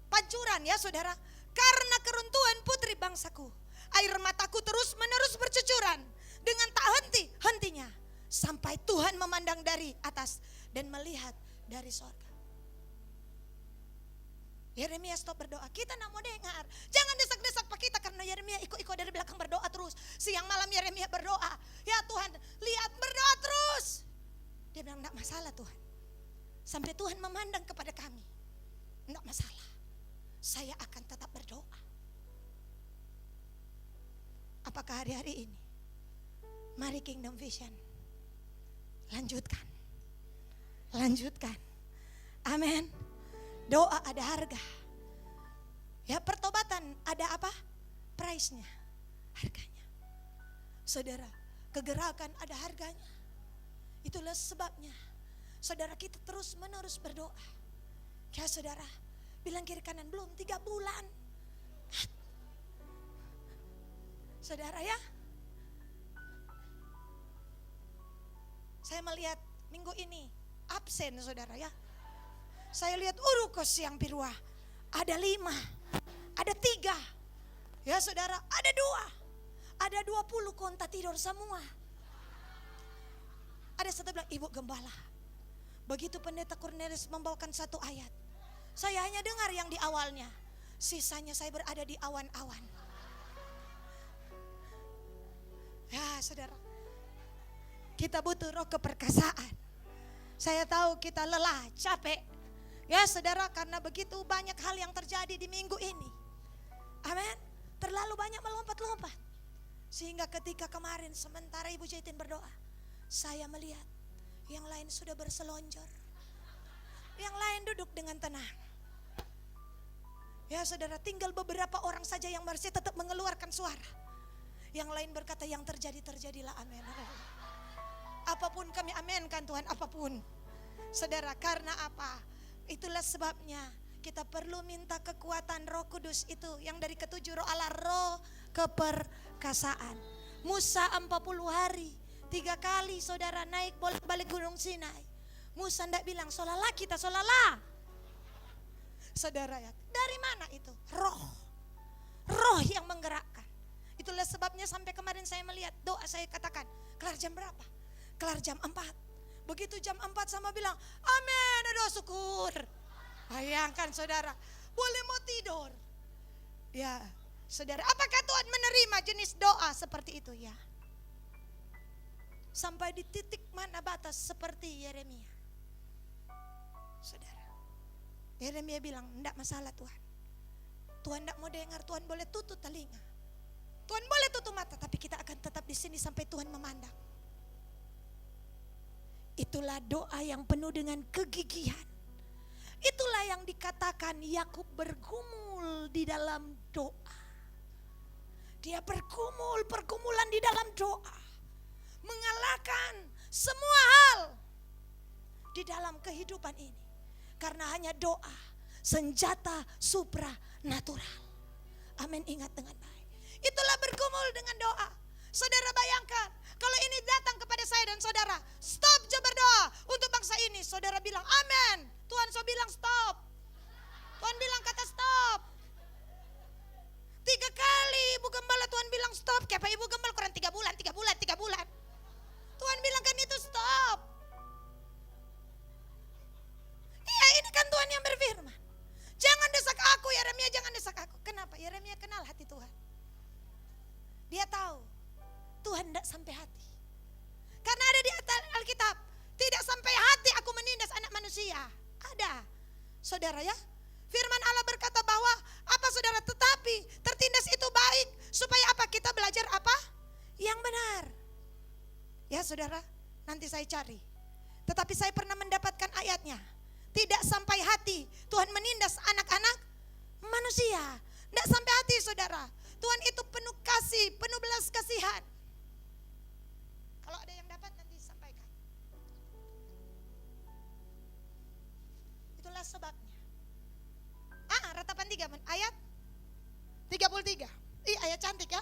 Pancuran ya saudara, karena keruntuhan putri bangsaku. Air mataku terus menerus bercucuran dengan tak henti-hentinya. Sampai Tuhan memandang dari atas dan melihat dari sorga. Yeremia stop berdoa. Kita nak mau dengar. Jangan desak-desak Pak kita, karena Yeremia ikut-ikut dari belakang berdoa terus. Siang malam Yeremia berdoa. Ya Tuhan, lihat berdoa terus. Dia bilang enggak masalah Tuhan. Sampai Tuhan memandang kepada kami. Enggak masalah. Saya akan tetap berdoa. Apakah hari-hari ini? Mari Kingdom Vision. Lanjutkan. Lanjutkan. Amin. Doa ada harga. Ya, pertobatan ada apa? Price-nya, harganya. Saudara, kegerakan ada harganya. Itulah sebabnya saudara kita terus menerus berdoa. Ya saudara, bilang kiri kanan, belum 3 bulan. Saudara ya, saya melihat minggu ini absen saudara ya. Saya lihat urukos yang pirua, ada 5, ada 3, ya Ya saudara, ada 20 konta tidur semua. Ada satu bilang, Ibu Gembala, begitu pendeta Cornelius membawakan satu ayat, saya hanya dengar yang di awalnya, sisanya saya berada di awan-awan. Ya saudara, kita butuh roh keperkasaan. Saya tahu kita lelah, capek. Ya saudara, karena begitu banyak hal yang terjadi di minggu ini. Amin. Terlalu banyak melompat-lompat. Sehingga ketika kemarin sementara Ibu Jaitin berdoa, saya melihat yang lain sudah berselonjor, yang lain duduk dengan tenang. Ya saudara, tinggal beberapa orang saja yang masih tetap mengeluarkan suara. Yang lain berkata, yang terjadi, terjadilah. Amin. Apapun kami aminkan Tuhan, apapun. Saudara, karena apa? Itulah sebabnya kita perlu minta kekuatan Roh Kudus itu, yang dari ketujuh roh Allah, roh keperkasaan. Musa 40 hari 3 kali saudara naik bolak-balik gunung Sinai. Musa ndak bilang solalah kita, solalah. Saudara ya, dari mana itu? Roh yang menggerakkan. Itulah sebabnya sampai kemarin saya melihat doa saya katakan, kelar jam berapa? Kelar jam 4. Begitu jam 4 sama bilang, amin, doa syukur. Bayangkan saudara, boleh mau tidur. Ya saudara, apakah Tuhan menerima jenis doa seperti itu? Ya. Sampai di titik mana batas seperti Yeremia. Saudara, Yeremia bilang, enggak masalah Tuhan. Tuhan enggak mau dengar, Tuhan boleh tutup telinga. Tuhan boleh tutup mata, tapi kita akan tetap di sini sampai Tuhan memandang. Itulah doa yang penuh dengan kegigihan. Itulah yang dikatakan Yakub bergumul di dalam doa. Dia pergumulan di dalam doa. Mengalahkan semua hal di dalam kehidupan ini. Karena hanya doa, senjata supranatural. Amin, ingat dengan baik. Itulah bergumul dengan doa. Saudara bayangkan, kalau ini datang kepada saya dan saudara, stop je berdoa untuk bangsa ini. Saudara bilang amin. Tuhan so bilang stop. Tuhan bilang kata stop. 3 kali Ibu Gembala Tuhan bilang stop. Kayak Ibu Gembala kurang 3 bulan. Tuhan bilang kan itu stop. Iya, ini kan Tuhan yang berfirman. Jangan desak aku Yeremia, jangan desak aku. Kenapa? Yeremia kenal hati Tuhan. Dia tahu Tuhan tidak sampai hati. Karena ada di Alkitab, tidak sampai hati aku menindas anak manusia. Ada. Saudara ya, firman Allah berkata bahwa apa saudara, tetapi tertindas itu baik. Supaya apa? Kita belajar apa? Yang benar. Ya saudara, nanti saya cari. Tetapi saya pernah mendapatkan ayatnya. Tidak sampai hati Tuhan menindas anak-anak manusia. Tidak sampai hati saudara. Tuhan itu penuh kasih, penuh belas kasihan. Kalau ada yang dapat nanti sampaikan. Itulah sebabnya. Ratapan 3 ayat 33. Ayat cantik ya.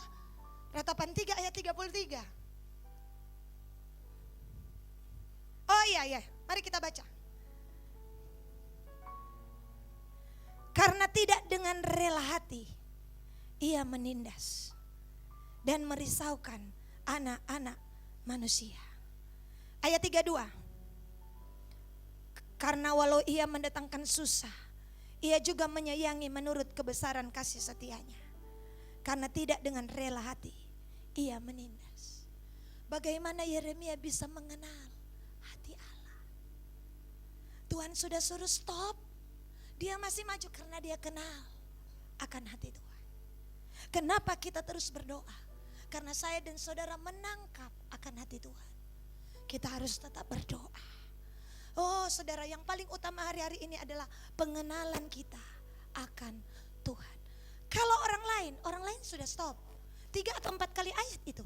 Ratapan 3 ayat 33. Oh iya, mari kita baca. Karena tidak dengan rela hati ia menindas dan merisaukan anak-anak manusia. Ayat 32. Karena walau ia mendatangkan susah, ia juga menyayangi menurut kebesaran kasih setianya. Karena tidak dengan rela hati ia menindas. Bagaimana Yeremia bisa mengenal hati Allah? Tuhan sudah suruh stop, dia masih maju karena dia kenal akan hati Tuhan. Kenapa kita terus berdoa? Karena saya dan saudara menangkap akan hati Tuhan. Kita harus tetap berdoa. Oh saudara, yang paling utama hari-hari ini adalah pengenalan kita akan Tuhan. Kalau orang lain sudah stop 3 atau 4 kali ayat itu.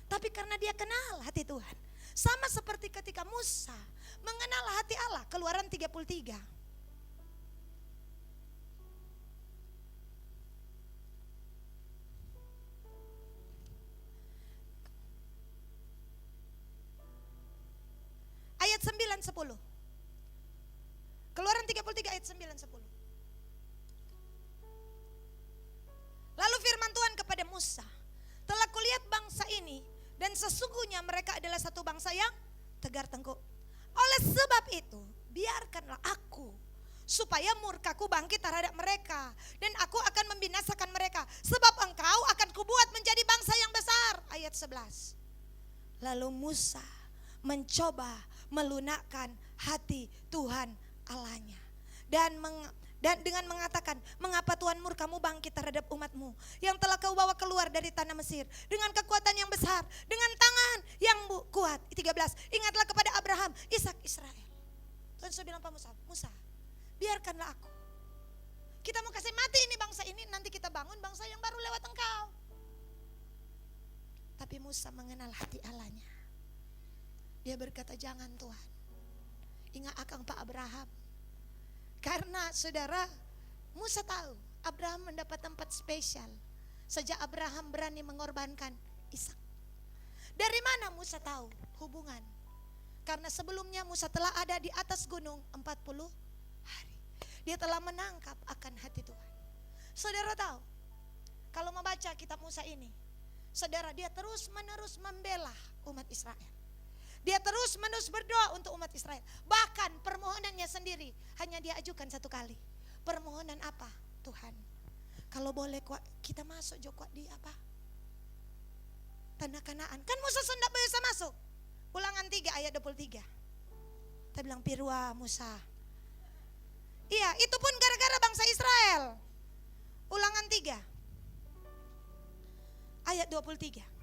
Tapi karena dia kenal hati Tuhan. Sama seperti ketika Musa mengenal hati Allah, Keluaran 33. Ayat 9-10. Keluaran 33 ayat 9-10. Lalu firman Tuhan Dan sesungguhnya mereka adalah satu bangsa yang tegar tengkuk. Oleh sebab itu, biarkanlah aku, supaya murkaku bangkit terhadap mereka, dan aku akan membinasakan mereka. Sebab engkau akan kubuat menjadi bangsa yang besar. Ayat 11. Lalu Musa mencoba melunakkan hati Tuhan Allahnya. Dan dengan mengatakan, mengapa Tuhan murkamu bangkit terhadap umatmu yang telah kau bawa keluar dari tanah Mesir dengan kekuatan yang besar, dengan tangan yang kuat. 13, ingatlah kepada Abraham, Ishak, Israel. Tuhan sudah bilang pada Musa, Musa, biarkanlah aku. Kita mau kasih mati ini bangsa ini, nanti kita bangun bangsa yang baru lewat engkau. Tapi Musa mengenal hati Allahnya. Dia berkata, jangan Tuhan, ingat akang Pak Abraham. Karena saudara, Musa tahu Abraham mendapat tempat spesial sejak Abraham berani mengorbankan Ishak. Dari mana Musa tahu hubungan? Karena sebelumnya Musa telah ada di atas gunung 40 hari. Dia telah menangkap akan hati Tuhan. Saudara tahu, kalau membaca kitab Musa ini, saudara, dia terus menerus membela umat Israel. Dia terus menerus berdoa untuk umat Israel. Bahkan permohonannya sendiri hanya dia ajukan satu kali. Permohonan apa? Tuhan, kalau boleh kita masuk Joko di apa? Tanah Kanaan. Kan Musa tidak bisa masuk. Ulangan 3 ayat 23. Kita bilang pirua Musa. Iya, itu pun gara-gara bangsa Israel. Ulangan 3 ayat 23.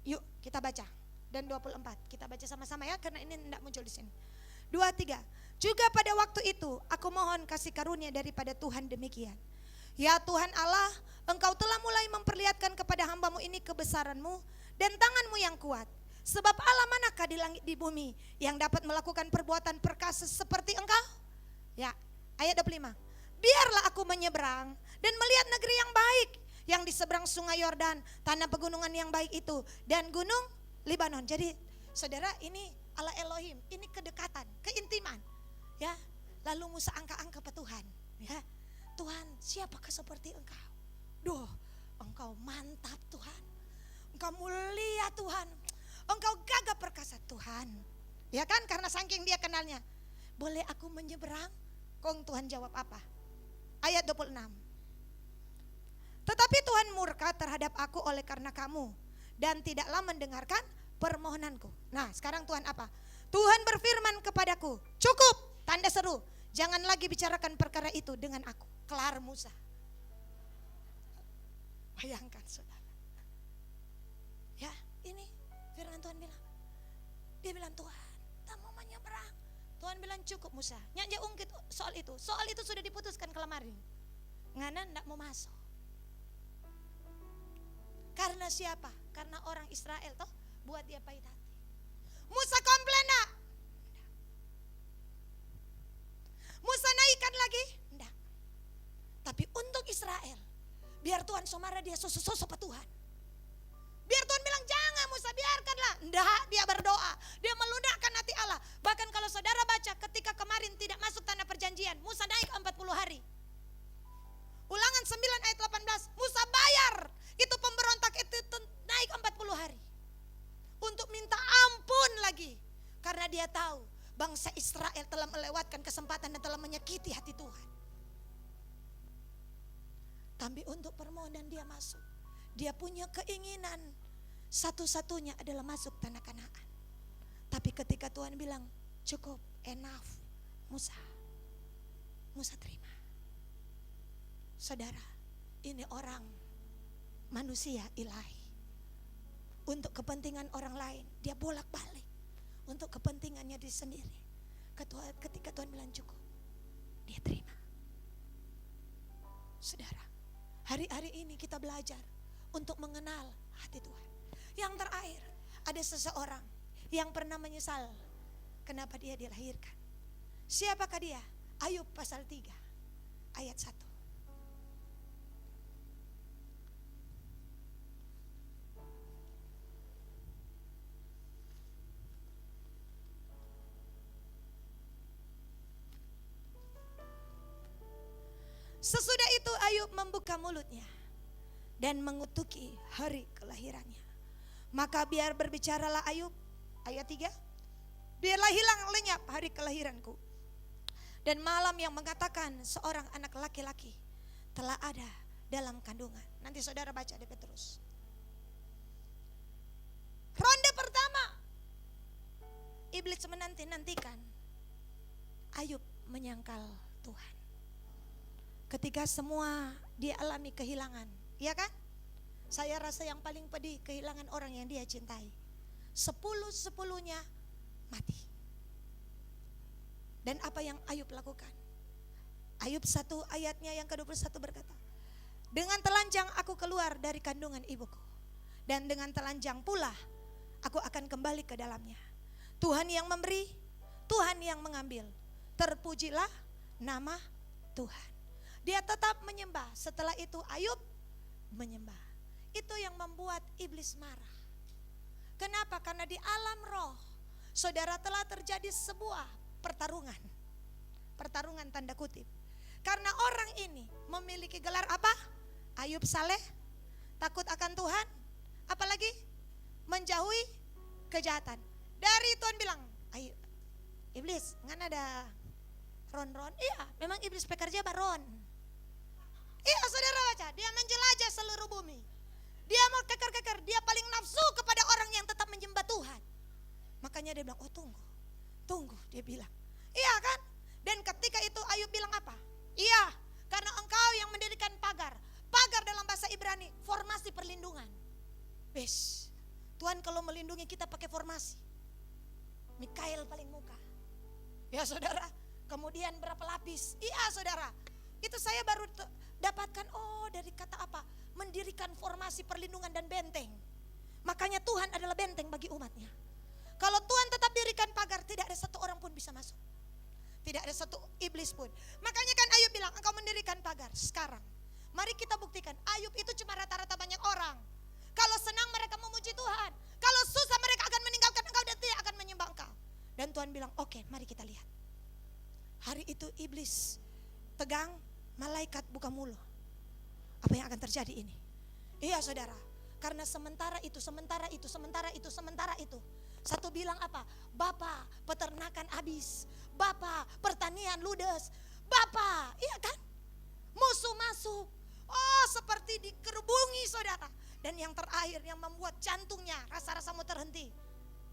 Yuk kita baca. Dan 24 kita baca sama-sama ya, karena ini tidak muncul di sini. 23. Juga pada waktu itu aku mohon kasih karunia daripada Tuhan demikian. Ya Tuhan Allah, engkau telah mulai memperlihatkan kepada hambamu ini kebesaranmu dan tanganmu yang kuat. Sebab Allah manakah di langit di bumi yang dapat melakukan perbuatan perkasa seperti engkau? Ya, ayat 25. Biarlah aku menyeberang dan melihat negeri yang baik yang di seberang sungai Yordan, tanah pegunungan yang baik itu, dan gunung Libanon. Jadi saudara, ini Allah Elohim, ini kedekatan, keintiman. Ya, lalu Musa angka-angka ke Tuhan. Ya, Tuhan, siapakah seperti engkau? Duh, engkau mantap Tuhan, engkau mulia Tuhan, engkau gagah perkasa Tuhan. Ya kan, karena saking dia kenalnya. Boleh aku menyeberang? Kong Tuhan jawab apa? Ayat 26. Tetapi Tuhan murka terhadap aku oleh karena kamu dan tidaklah mendengarkan permohonanku. Nah sekarang Tuhan apa? Tuhan berfirman kepadaku, cukup, tanda seru, jangan lagi bicarakan perkara itu dengan aku. Kelar Musa. Bayangkan saudara. Ya, ini firman Tuhan bilang. Dia bilang, Tuhan, tak mau menyeberang. Tuhan bilang cukup Musa. Nyak ungkit soal itu. Soal itu sudah diputuskan kemarin. Ngana ndak mau masuk. Karena siapa? Karena orang Israel toh buat dia pahit hati. Musa komplain nak? Musa naikkan lagi? Enggak. Tapi untuk Israel, biar Tuhan somara dia sosok Tuhan. Biar Tuhan bilang jangan Musa, biarkanlah. Enggak, dia berdoa, dia melunakkan hati Allah. Bahkan kalau saudara baca ketika kemarin tidak masuk tanah perjanjian, Musa naik 40 hari. Ulangan 9 ayat 18, Musa bayar itu pemberontak itu naik 40 hari. Untuk minta ampun lagi. Karena dia tahu bangsa Israel telah melewatkan kesempatan dan telah menyakiti hati Tuhan. Tapi untuk permohonan dia masuk. Dia punya keinginan satu-satunya adalah masuk tanah Kanaan. Tapi ketika Tuhan bilang cukup, enough, Musa terima. Saudara, ini orang manusia ilahi. Untuk kepentingan orang lain dia bolak-balik. Untuk kepentingannya diri sendiri. Ketika Tuhan bilang cukup, dia terima. Saudara, hari-hari ini kita belajar untuk mengenal hati Tuhan. Yang terakhir, ada seseorang yang pernah menyesal kenapa dia dilahirkan. Siapakah dia? Ayub pasal 3 ayat 1. Sesudah itu Ayub membuka mulutnya. dan mengutuki hari kelahirannya. Maka biar berbicaralah Ayub, ayat 3, biarlah hilang lenyap hari kelahiranku, dan malam yang mengatakan seorang anak laki-laki telah ada dalam kandungan. Nanti saudara baca DP terus. Ronde pertama, iblis menanti-nantikan Ayub menyangkal Tuhan. Ketika semua dia alami kehilangan, ya kan? Saya rasa yang paling pedih kehilangan orang yang dia cintai. 10-10-nya mati. Dan apa yang Ayub lakukan? Ayub 1 ayatnya yang ke-21 berkata, dengan telanjang aku keluar dari kandungan ibuku, dan dengan telanjang pula aku akan kembali ke dalamnya. Tuhan yang memberi, Tuhan yang mengambil. Terpujilah nama Tuhan. Dia tetap menyembah. Setelah itu Ayub menyembah. Itu yang membuat iblis marah. Kenapa? Karena di alam roh, saudara, telah terjadi sebuah pertarungan. Pertarungan tanda kutip. Karena orang ini memiliki gelar apa? Ayub saleh, takut akan Tuhan, apalagi menjauhi kejahatan. Dari Tuhan bilang, ayo iblis, ngan ada ron-ron. Iya, memang iblis pekerja baron. Iya saudara baca, dia menjelajah seluruh bumi. Dia mau keker-keker, dia paling nafsu kepada orang yang tetap menyembah Tuhan. Makanya dia bilang, oh tunggu, dia bilang. Iya kan? Dan ketika itu Ayub bilang apa? Iya, karena engkau yang mendirikan pagar. Pagar dalam bahasa Ibrani, formasi perlindungan. Wes, Tuhan kalau melindungi kita pakai formasi. Mikael paling muka. Ya saudara, kemudian berapa lapis? Iya saudara, itu saya baru dapatkan, oh dari kata apa? Mendirikan formasi perlindungan dan benteng. Makanya Tuhan adalah benteng bagi umatnya. Kalau Tuhan tetap dirikan pagar, tidak ada satu orang pun bisa masuk. Tidak ada satu iblis pun. Makanya kan Ayub bilang, engkau mendirikan pagar. Sekarang, mari kita buktikan. Ayub itu cuma rata-rata banyak orang. Kalau senang mereka memuji Tuhan. Kalau susah mereka akan meninggalkan engkau dan tidak akan menyembah engkau. Dan Tuhan bilang, oke, mari kita lihat. Hari itu iblis tegang, malaikat buka mulut. Apa yang akan terjadi ini? Iya saudara, karena sementara itu. Satu bilang apa? Bapa, peternakan habis. Bapa, pertanian ludes. Bapa, iya kan? Musuh masuk. Oh, seperti dikerubungi saudara. Dan yang terakhir yang membuat jantungnya rasa-rasamu terhenti.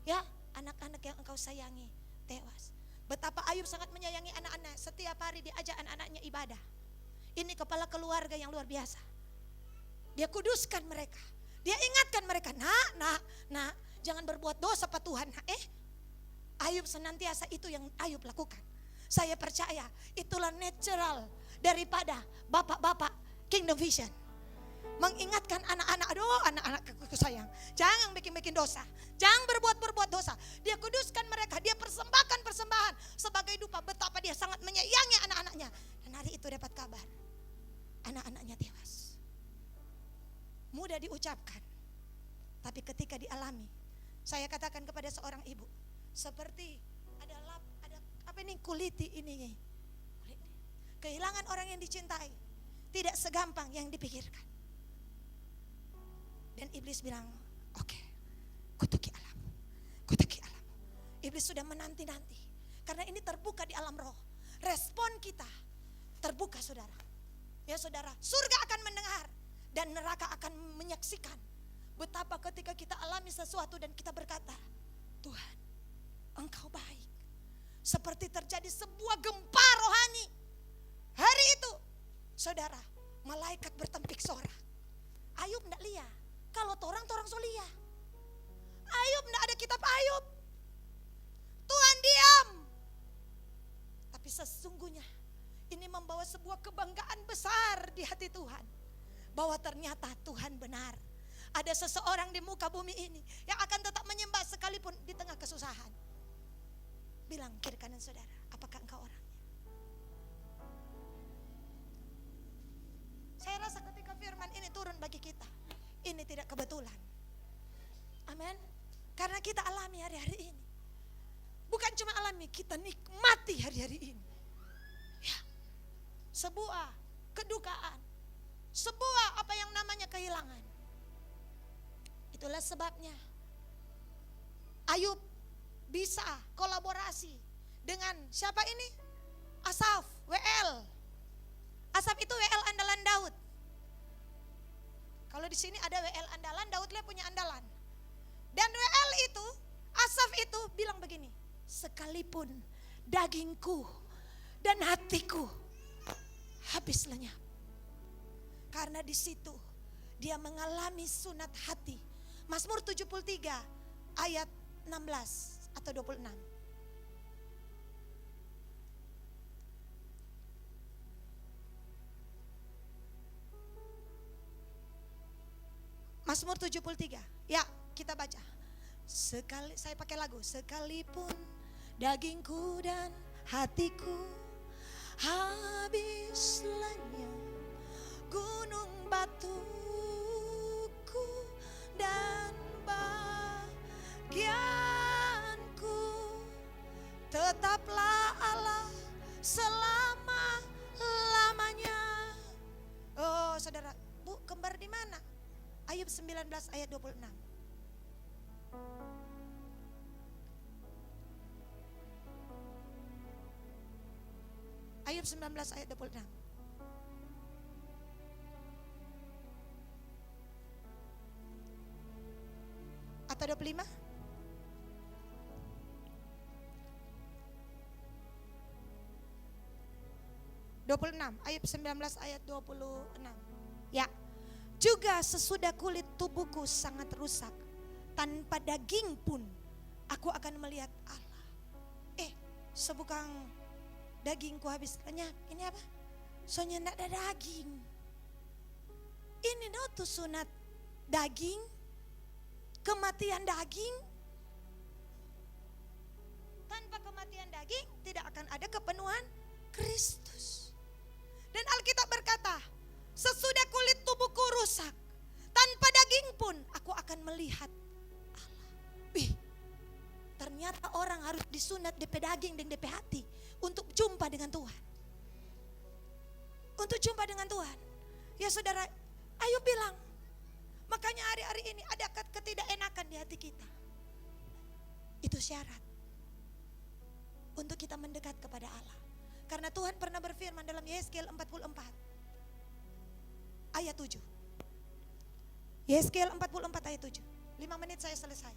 Ya, anak-anak yang engkau sayangi tewas. Betapa Ayub sangat menyayangi anak-anak. Setiap hari diajak anak-anaknya ibadah. Ini kepala keluarga yang luar biasa. Dia kuduskan mereka. Dia ingatkan mereka, nak, jangan berbuat dosa pada Tuhan. Ayub senantiasa itu yang Ayub lakukan. Saya percaya itulah natural daripada bapak-bapak Kingdom Vision. Mengingatkan anak-anak, aduh anak-anakku sayang, jangan bikin dosa, jangan berbuat dosa. Dia kuduskan mereka, dia persembahkan persembahan sebagai dupa. Betapa dia sangat menyayangi anak-anaknya. Dan hari itu dapat kabar, anak-anaknya tewas. Mudah diucapkan, tapi ketika dialami, saya katakan kepada seorang ibu, seperti ada apa ini, kuliti ini. Kehilangan orang yang dicintai tidak segampang yang dipikirkan. Dan iblis bilang, oke, kutuki alam. Iblis sudah menanti-nanti. Karena ini terbuka di alam roh. Respon kita terbuka saudara. Ya saudara, surga akan mendengar dan neraka akan menyaksikan. Betapa ketika kita alami sesuatu dan kita berkata, Tuhan, engkau baik. Seperti terjadi sebuah gempa rohani. Hari itu, saudara, malaikat bertempik sorak. Ayub enggak lihat. Kalau torang solia. Ayub enggak ada kitab Ayub. Tuhan diam. Tapi sesungguhnya ini membawa sebuah kebanggaan besar di hati Tuhan. Bahwa ternyata Tuhan benar. Ada seseorang di muka bumi ini yang akan tetap menyembah sekalipun di tengah kesusahan. Bilang kiri kanan saudara, apakah engkau orangnya? Saya rasa ketika firman ini turun bagi kita, ini tidak kebetulan. Amin. Karena kita alami hari-hari ini. Bukan cuma alami, kita nikmati hari-hari ini. Ya. Sebuah kedukaan. sebuah apa yang namanya kehilangan. Itulah sebabnya Ayub bisa kolaborasi dengan siapa ini? Asaf, WL. Asaf itu WL andalan Daud. Kalau di sini ada WL andalan, Daud punya andalan. Dan WL itu, Asaf itu bilang begini, sekalipun dagingku dan hatiku habis lenyap. Karena di situ dia mengalami sunat hati. Mazmur 73 ayat 16 atau 26. Mazmur 73. Ya, kita baca. Saya pakai lagu. Sekalipun dagingku dan hatiku habis lenyap, gunung batuku dan bagianku, tetaplah Allah selama-lamanya. Oh saudara, Bu, kembar di mana? Ayub 19 ayat 26. Ayub 19 ayat 26. Atau 25? Ayub 19 ayat 26. Ya. Juga sesudah kulit tubuhku sangat rusak, tanpa daging pun aku akan melihat Allah. Sebukang dagingku habis lenyap. Ini apa? Soalnya tidak ada daging. Ini tuh sunat daging, kematian daging. Tanpa kematian daging tidak akan ada kepenuhan Kristus. Dan Alkitab berkata, sesudah kulit tubuhku rusak, tanpa daging pun aku akan melihat Allah. Ternyata orang harus disunat DP daging dan DP hati untuk jumpa dengan Tuhan. Untuk jumpa dengan Tuhan. Ya saudara, Ayub bilang, makanya hari-hari ini ada ketidakenakan di hati kita. Itu syarat untuk kita mendekat kepada Allah. Karena Tuhan pernah berfirman dalam Yeskel 44 ayat 7. Yeskel 44 ayat 7. 5 menit saya selesai.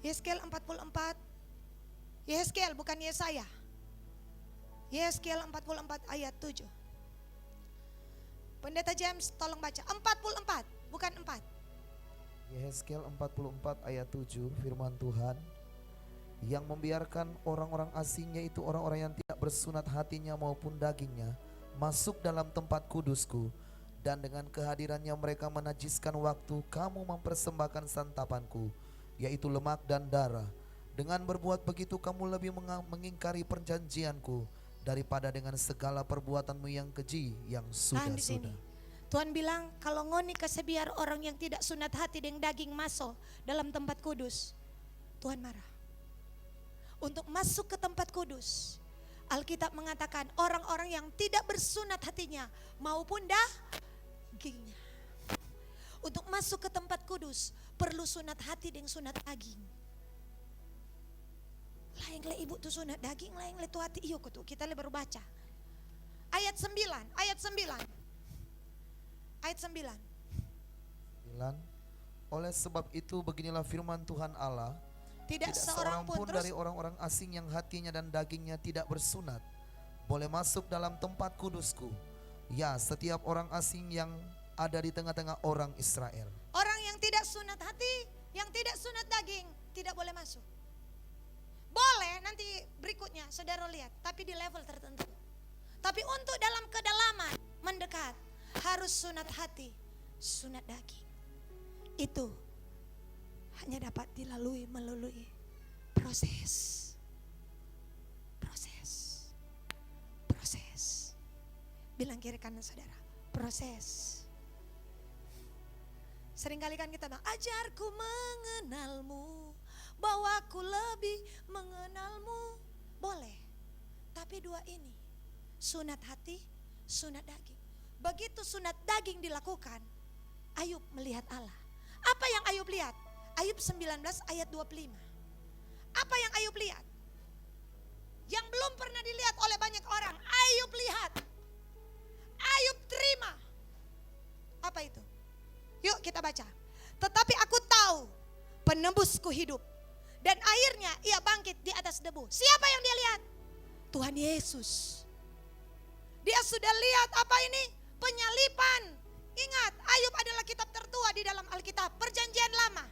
Yeskel 44. Yeskel bukan Yesaya. Yeskel 44 ayat 7. Pendeta James tolong baca. 44 bukan 4. Yeskel 44 ayat 7, firman Tuhan, yang membiarkan orang-orang asing, yaitu orang-orang yang tidak bersunat hatinya maupun dagingnya, masuk dalam tempat kudusku, dan dengan kehadirannya mereka menajiskan waktu kamu mempersembahkan santapanku, yaitu lemak dan darah. Dengan berbuat begitu kamu lebih mengingkari perjanjianku daripada dengan segala perbuatanmu yang keji yang sudah-sudah. Tuhan bilang kalau ngoni kesebiar orang yang tidak sunat hati dengan daging masuk dalam tempat kudus, Tuhan marah. Untuk masuk ke tempat kudus, Alkitab mengatakan orang-orang yang tidak bersunat hatinya maupun dagingnya. Untuk masuk ke tempat kudus perlu sunat hati dan sunat daging. Lain le ibu tuh sunat daging, lain le tuh hati. Iyo tuh kita baru baca. Ayat 9. Oleh sebab itu beginilah firman Tuhan Allah, tidak seorang pun dari orang-orang asing yang hatinya dan dagingnya tidak bersunat boleh masuk dalam tempat kudusku. Ya, setiap orang asing yang ada di tengah-tengah orang Israel. Orang yang tidak sunat hati, yang tidak sunat daging, tidak boleh masuk. Boleh nanti berikutnya saudara lihat, tapi di level tertentu. Tapi untuk dalam kedalaman mendekat harus sunat hati, sunat daging. Itu hanya dapat dilalui melalui proses. Bilang kiri kanan saudara, proses. Seringkali kan kita bilang, ajarku mengenalmu, bahwa aku lebih mengenalmu. Boleh, tapi dua ini, sunat hati, sunat daging. Begitu sunat daging dilakukan, Ayub melihat Allah. Apa yang Ayub lihat? Ayub 19 ayat 25. Apa yang Ayub lihat? Yang belum pernah dilihat oleh banyak orang, Ayub lihat. Ayub terima. Apa itu? Yuk kita baca. Tetapi aku tahu penebusku hidup, dan akhirnya ia bangkit di atas debu. Siapa yang dia lihat? Tuhan Yesus. Dia sudah lihat apa ini? Penyalipan. Ingat, Ayub adalah kitab tertua di dalam Alkitab, perjanjian lama.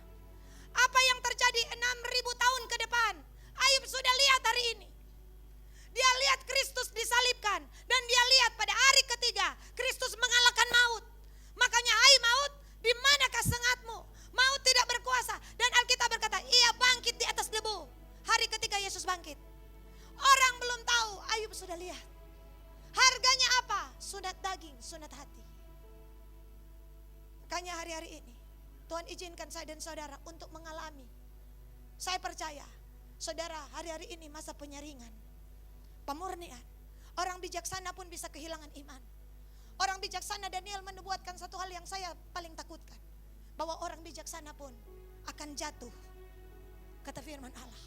Apa yang terjadi 6.000 tahun ke depan, Ayub sudah lihat hari ini. Dia lihat Kristus disalibkan, dan dia lihat pada hari ketiga Kristus mengalahkan maut. Makanya, hai maut, di manakah sengatmu? Maut tidak berkuasa. Dan Alkitab berkata, ia bangkit di atas debu. Hari ketiga Yesus bangkit. Orang belum tahu, Ayub sudah lihat. Harganya apa? Sunat daging, sunat hati. Makanya hari-hari ini Tuhan izinkan saya dan saudara untuk mengalami. Saya percaya, saudara, hari-hari ini masa penyaringan, pemurnian. Orang bijaksana pun bisa kehilangan iman. Orang bijaksana, Daniel menubuatkan satu hal yang saya paling takutkan, bahwa orang bijaksana pun akan jatuh, kata firman Allah.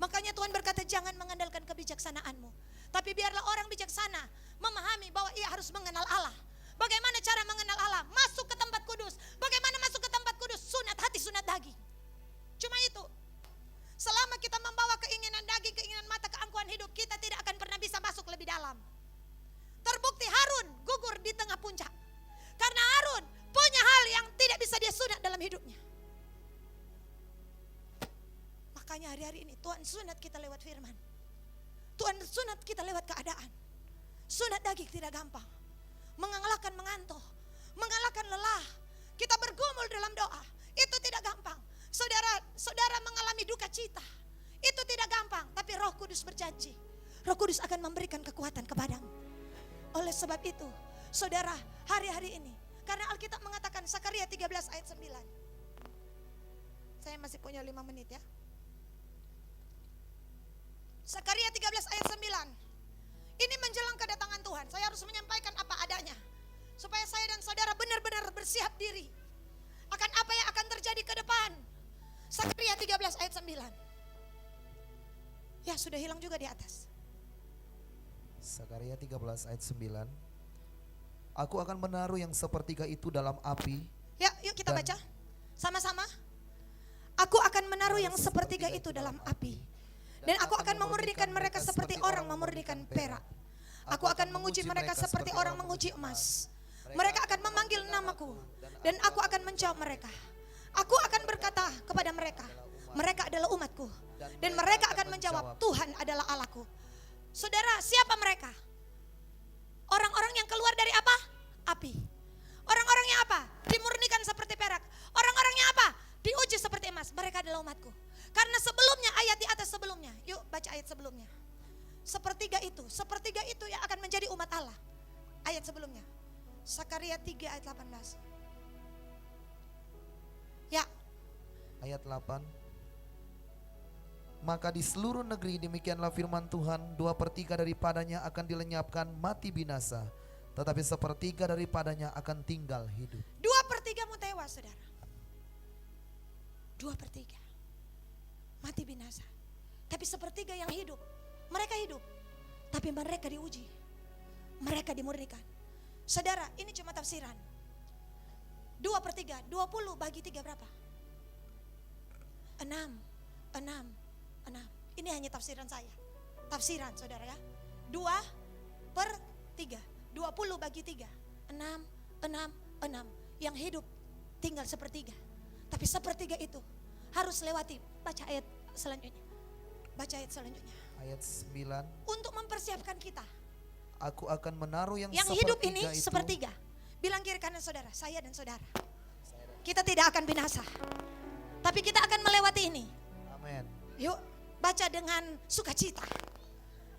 Makanya Tuhan berkata, jangan mengandalkan kebijaksanaanmu, tapi biarlah orang bijaksana memahami bahwa ia harus mengenal Allah. Bagaimana cara mengenal Allah? Masuk ke tempat kudus. Bagaimana masuk ke tempat kudus? Sunat hati, sunat daging. Cuma itu. Selama kita membawa keinginan daging, keinginan mata, keangkuhan hidup, kita tidak akan pernah bisa masuk lebih dalam. Terbukti Harun gugur di tengah puncak, karena Harun punya hal yang tidak bisa dia sunat dalam hidupnya. Makanya hari-hari ini Tuhan sunat kita lewat firman. Tuhan sunat kita lewat keadaan. Sunat daging tidak gampang. Mengalahkan mengantuk, mengalahkan lelah. Kita bergumul dalam doa, itu tidak gampang. Saudara mengalami duka cita, itu tidak gampang. Tapi Roh Kudus berjanji, Roh Kudus akan memberikan kekuatan kepadamu. Oleh sebab itu, saudara, hari-hari ini, karena Alkitab mengatakan Sakaria 13 ayat 9. Saya masih punya 5 menit ya. Sakaria 13 ayat 9. Ini menjelang kedatangan Tuhan. Saya harus menyampaikan apa adanya, supaya saya dan saudara benar-benar bersiap diri akan apa yang akan terjadi ke depan. Sakaria 13 ayat 9. Ya, sudah hilang juga di atas. Sakaria 13 ayat 9. Aku akan menaruh yang sepertiga itu dalam api. Ya, yuk kita baca sama-sama. Aku akan menaruh yang sepertiga itu dalam api, dan aku akan memurnikan mereka seperti orang memurnikan perak. Aku akan menguji mereka seperti orang menguji emas. Mereka akan memanggil namaku, dan aku akan menjawab mereka. Aku akan berkata kepada mereka, mereka adalah umatku, dan mereka akan menjawab, Tuhan adalah Allahku. Saudara, siapa mereka? Orang-orang yang keluar dari apa? Api. Orang-orang yang apa? Dimurnikan seperti perak. Orang-orang yang apa? Diuji seperti emas. Mereka adalah umatku. Karena sebelumnya, ayat di atas sebelumnya, yuk baca ayat sebelumnya. Sepertiga itu yang akan menjadi umat Allah. Ayat sebelumnya, Sakaria 3 ayat 18. Ya. Ayat 8. Maka di seluruh negeri demikianlah firman Tuhan, 2/3 daripadanya akan dilenyapkan mati binasa, tetapi 1/3 daripadanya akan tinggal hidup. 2/3 mau tewas, saudara. 2/3 mati binasa, tapi 1/3 yang hidup. Mereka hidup, tapi mereka diuji, mereka dimurnikan. Saudara, ini cuma tafsiran. 2/3, 20 bagi 3 berapa? 6. Ini hanya tafsiran saya. Tafsiran, saudara ya. 2/3, 20 bagi 3, 6. Yang hidup tinggal 1/3. Tapi 1/3 itu harus lewati. Baca ayat selanjutnya. Ayat 9. Untuk mempersiapkan kita. Aku akan menaruh yang hidup ini itu. 1/3. Bilang kiri kanan saudara, saya dan saudara. Kita tidak akan binasa, tapi kita akan melewati ini. Amin. Yuk baca dengan sukacita.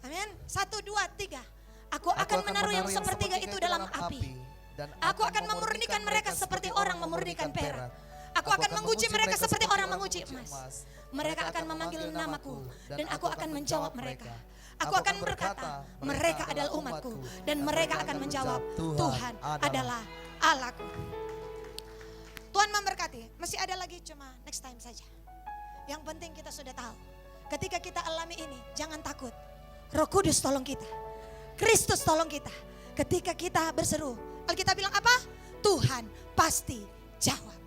Amin. 1, 2, 3. Aku akan menaruh yang 1/3 itu dalam api, dan aku akan memurnikan mereka seperti orang memurnikan perak. Aku akan menguji mereka seperti orang menguji emas. Mereka akan memanggil namaku, dan aku akan menjawab mereka. Aku akan berkata, mereka adalah umatku. Dan mereka akan menjawab, Tuhan adalah Allahku. Tuhan memberkati. Masih ada lagi, cuma next time saja. Yang penting kita sudah tahu. Ketika kita alami ini, jangan takut. Roh Kudus tolong kita. Kristus tolong kita. Ketika kita berseru, Alkitab bilang apa? Tuhan pasti jawab.